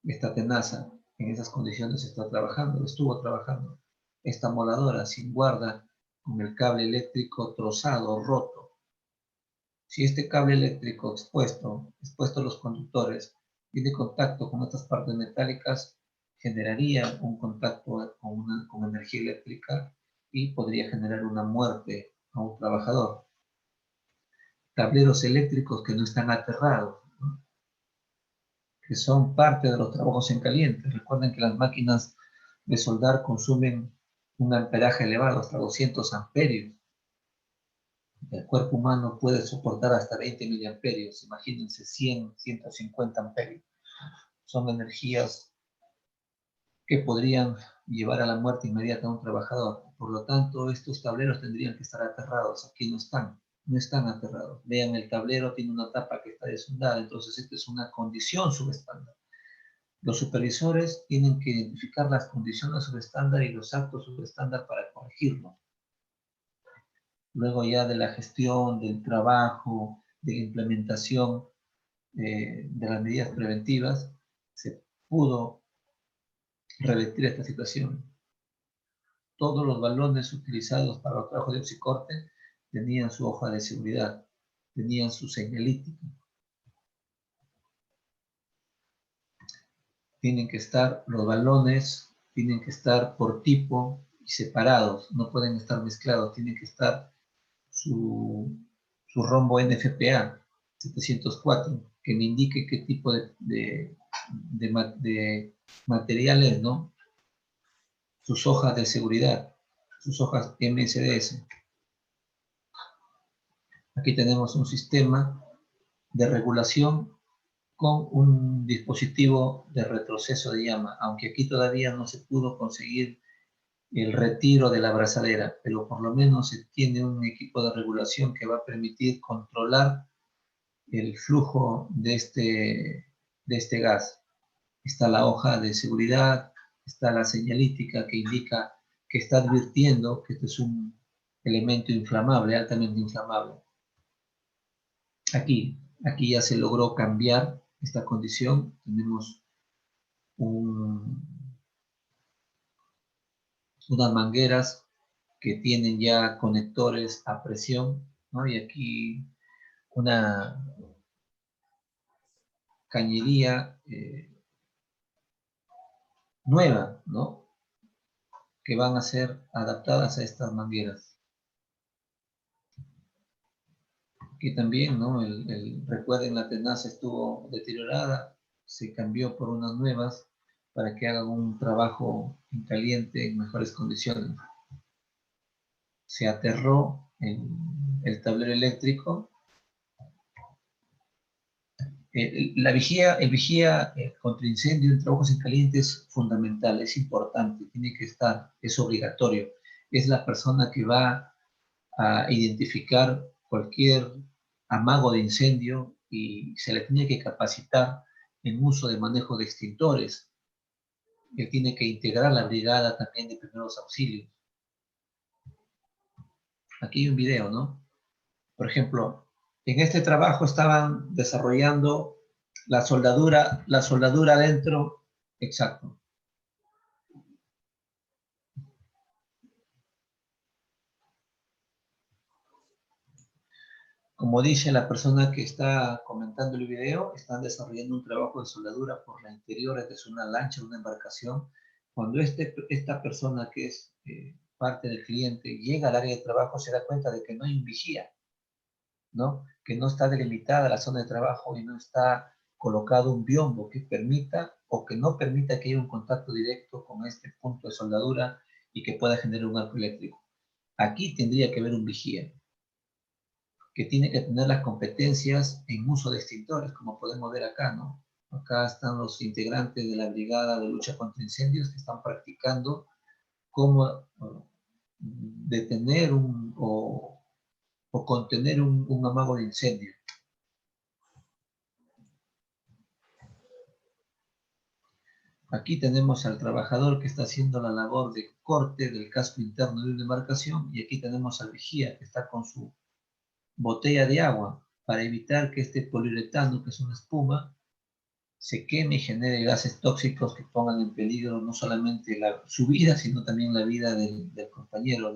Esta tenaza en esas condiciones está trabajando, estuvo trabajando. Esta moladora sin guarda, con el cable eléctrico trozado, roto. Si este cable eléctrico expuesto a los conductores, tiene contacto con estas partes metálicas, generaría un contacto con energía eléctrica y podría generar una muerte a un trabajador. Tableros eléctricos que no están aterrados, ¿no? Que son parte de los trabajos en caliente. Recuerden que las máquinas de soldar consumen un amperaje elevado, hasta 200 amperios. El cuerpo humano puede soportar hasta 20 miliamperios. Imagínense 100, 150 amperios. Son energías que podrían llevar a la muerte inmediata a un trabajador. Por lo tanto, estos tableros tendrían que estar aterrados. Aquí no están aterrados. Vean, el tablero tiene una tapa que está desoldada, entonces esta es una condición subestándar. Los supervisores tienen que identificar las condiciones subestándar y los actos subestándar para corregirlo. Luego ya de la gestión, del trabajo, de la implementación de las medidas preventivas, se pudo revertir esta situación. Todos los balones utilizados para los trabajos de oxicorte tenían su hoja de seguridad, tenían su señalítica. Los balones tienen que estar por tipo y separados, no pueden estar mezclados, tienen que estar su rombo NFPA 704, que me indique qué tipo de materiales, ¿no? Sus hojas de seguridad, sus hojas MSDS. Aquí tenemos un sistema de regulación con un dispositivo de retroceso de llama, aunque aquí todavía no se pudo conseguir el retiro de la abrazadera, pero por lo menos se tiene un equipo de regulación que va a permitir controlar el flujo de este gas. Está la hoja de seguridad, está la señalítica que indica que está advirtiendo que este es un elemento inflamable, altamente inflamable. Aquí ya se logró cambiar esta condición. Tenemos unas mangueras que tienen ya conectores a presión, ¿no? Y aquí una cañería nueva, ¿no? Que van a ser adaptadas a estas mangueras. Aquí también, ¿no? Recuerden, la tenaza estuvo deteriorada, se cambió por unas nuevas para que hagan un trabajo en caliente en mejores condiciones. Se aterró el tablero eléctrico. El vigía contra incendio en trabajos en caliente es fundamental, es importante, tiene que estar, es obligatorio. Es la persona que va a identificar cualquier amago de incendio y se le tiene que capacitar en uso de manejo de extintores. Él tiene que integrar la brigada también de primeros auxilios. Aquí hay un video, ¿no? Por ejemplo, en este trabajo estaban desarrollando la soldadura dentro, exacto. Como dice la persona que está comentando el video, están desarrollando un trabajo de soldadura por la interior de una lancha, de una embarcación. Cuando esta persona que es parte del cliente llega al área de trabajo, se da cuenta de que no hay un vigía, ¿no? Que no está delimitada la zona de trabajo y no está colocado un biombo que permita o que no permita que haya un contacto directo con este punto de soldadura y que pueda generar un arco eléctrico. Aquí tendría que haber un vigía que tiene que tener las competencias en uso de extintores, como podemos ver acá, ¿no? Acá están los integrantes de la Brigada de Lucha contra Incendios que están practicando cómo detener o contener un amago de incendio. Aquí tenemos al trabajador que está haciendo la labor de corte del casco interno de una embarcación y aquí tenemos al vigía que está con su botella de agua para evitar que este poliuretano, que es una espuma, se queme y genere gases tóxicos que pongan en peligro no solamente su vida, sino también la vida del compañero,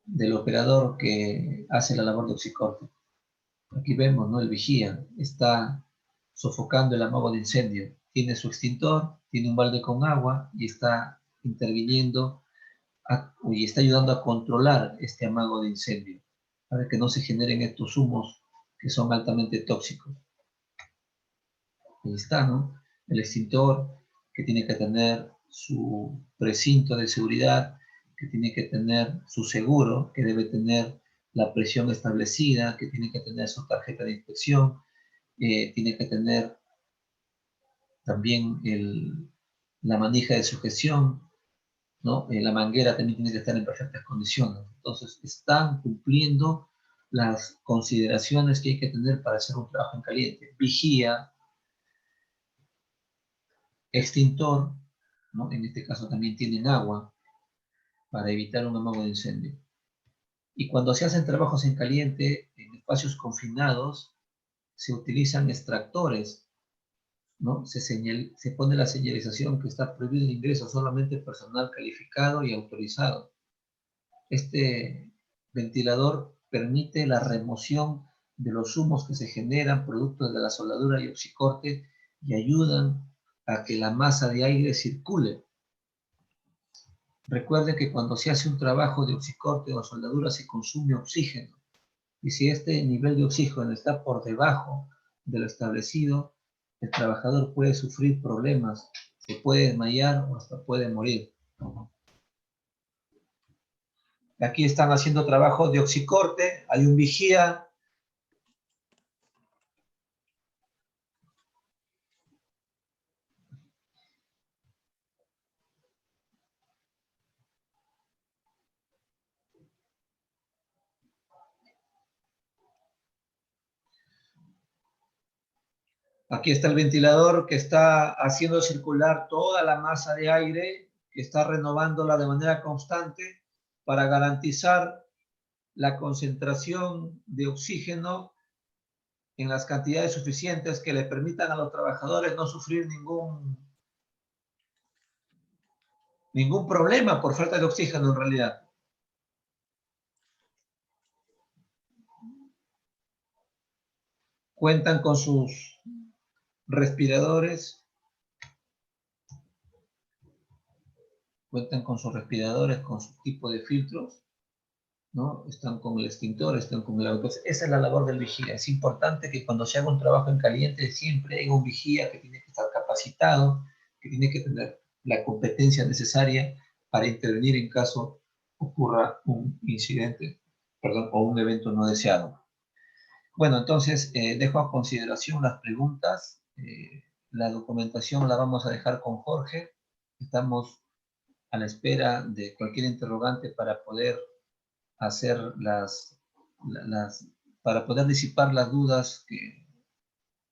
del operador que hace la labor de oxicorte. Aquí vemos, ¿no? El vigía está sofocando el amago de incendio. Tiene su extintor, tiene un balde con agua y está interviniendo y está ayudando a controlar este amago de incendio para que no se generen estos humos que son altamente tóxicos. Ahí está, ¿no? El extintor que tiene que tener su precinto de seguridad, que tiene que tener su seguro, que debe tener la presión establecida, que tiene que tener su tarjeta de inspección, tiene que tener también la manija de sujeción, ¿no? La manguera también tiene que estar en perfectas condiciones. Entonces, están cumpliendo las consideraciones que hay que tener para hacer un trabajo en caliente. Vigía, extintor, ¿no? En este caso también tienen agua para evitar un amago de incendio. Y cuando se hacen trabajos en caliente, en espacios confinados, se utilizan extractores, ¿no? Se pone la señalización que está prohibido el ingreso solamente personal calificado y autorizado. Este ventilador permite la remoción de los humos que se generan producto de la soldadura y oxicorte y ayudan a que la masa de aire circule. Recuerde que cuando se hace un trabajo de oxicorte o soldadura se consume oxígeno. Y si este nivel de oxígeno está por debajo de lo establecido, el trabajador puede sufrir problemas, se puede desmayar o hasta puede morir. Aquí están haciendo trabajo de oxicorte, hay un vigía. Aquí está el ventilador que está haciendo circular toda la masa de aire, que está renovándola de manera constante para garantizar la concentración de oxígeno en las cantidades suficientes que le permitan a los trabajadores no sufrir ningún problema por falta de oxígeno en realidad. Cuentan con sus respiradores, con su tipo de filtros, ¿no? Están con el extintor, están con el agua. Entonces, esa es la labor del vigía. Es importante que cuando se haga un trabajo en caliente siempre haya un vigía que tiene que estar capacitado, que tiene que tener la competencia necesaria para intervenir en caso ocurra un incidente, perdón, o un evento no deseado. Bueno, entonces dejo a consideración las preguntas. La documentación la vamos a dejar con Jorge. Estamos a la espera de cualquier interrogante para poder hacer para poder disipar las dudas que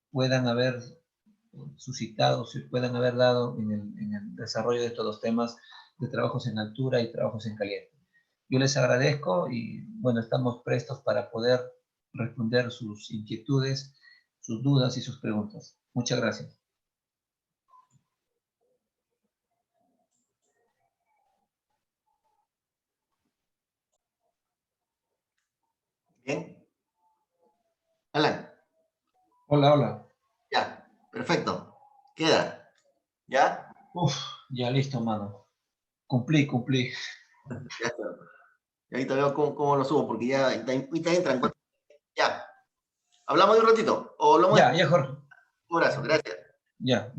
puedan haber suscitado, se puedan haber dado en el desarrollo de estos dos temas de trabajos en altura y trabajos en caliente. Yo les agradezco y bueno, estamos prestos para poder responder sus inquietudes, sus dudas y sus preguntas. Muchas gracias. Bien. Alan, Hola, hola. ya, perfecto. Queda, ¿ya? Uf, ya listo, mano. Cumplí. Ya está. Y ahorita veo cómo lo subo, porque ya ahorita entran. Ya. ¿Hablamos de un ratito? ¿O hablamos de Ya, Jorge. un abrazo? Gracias. Ya.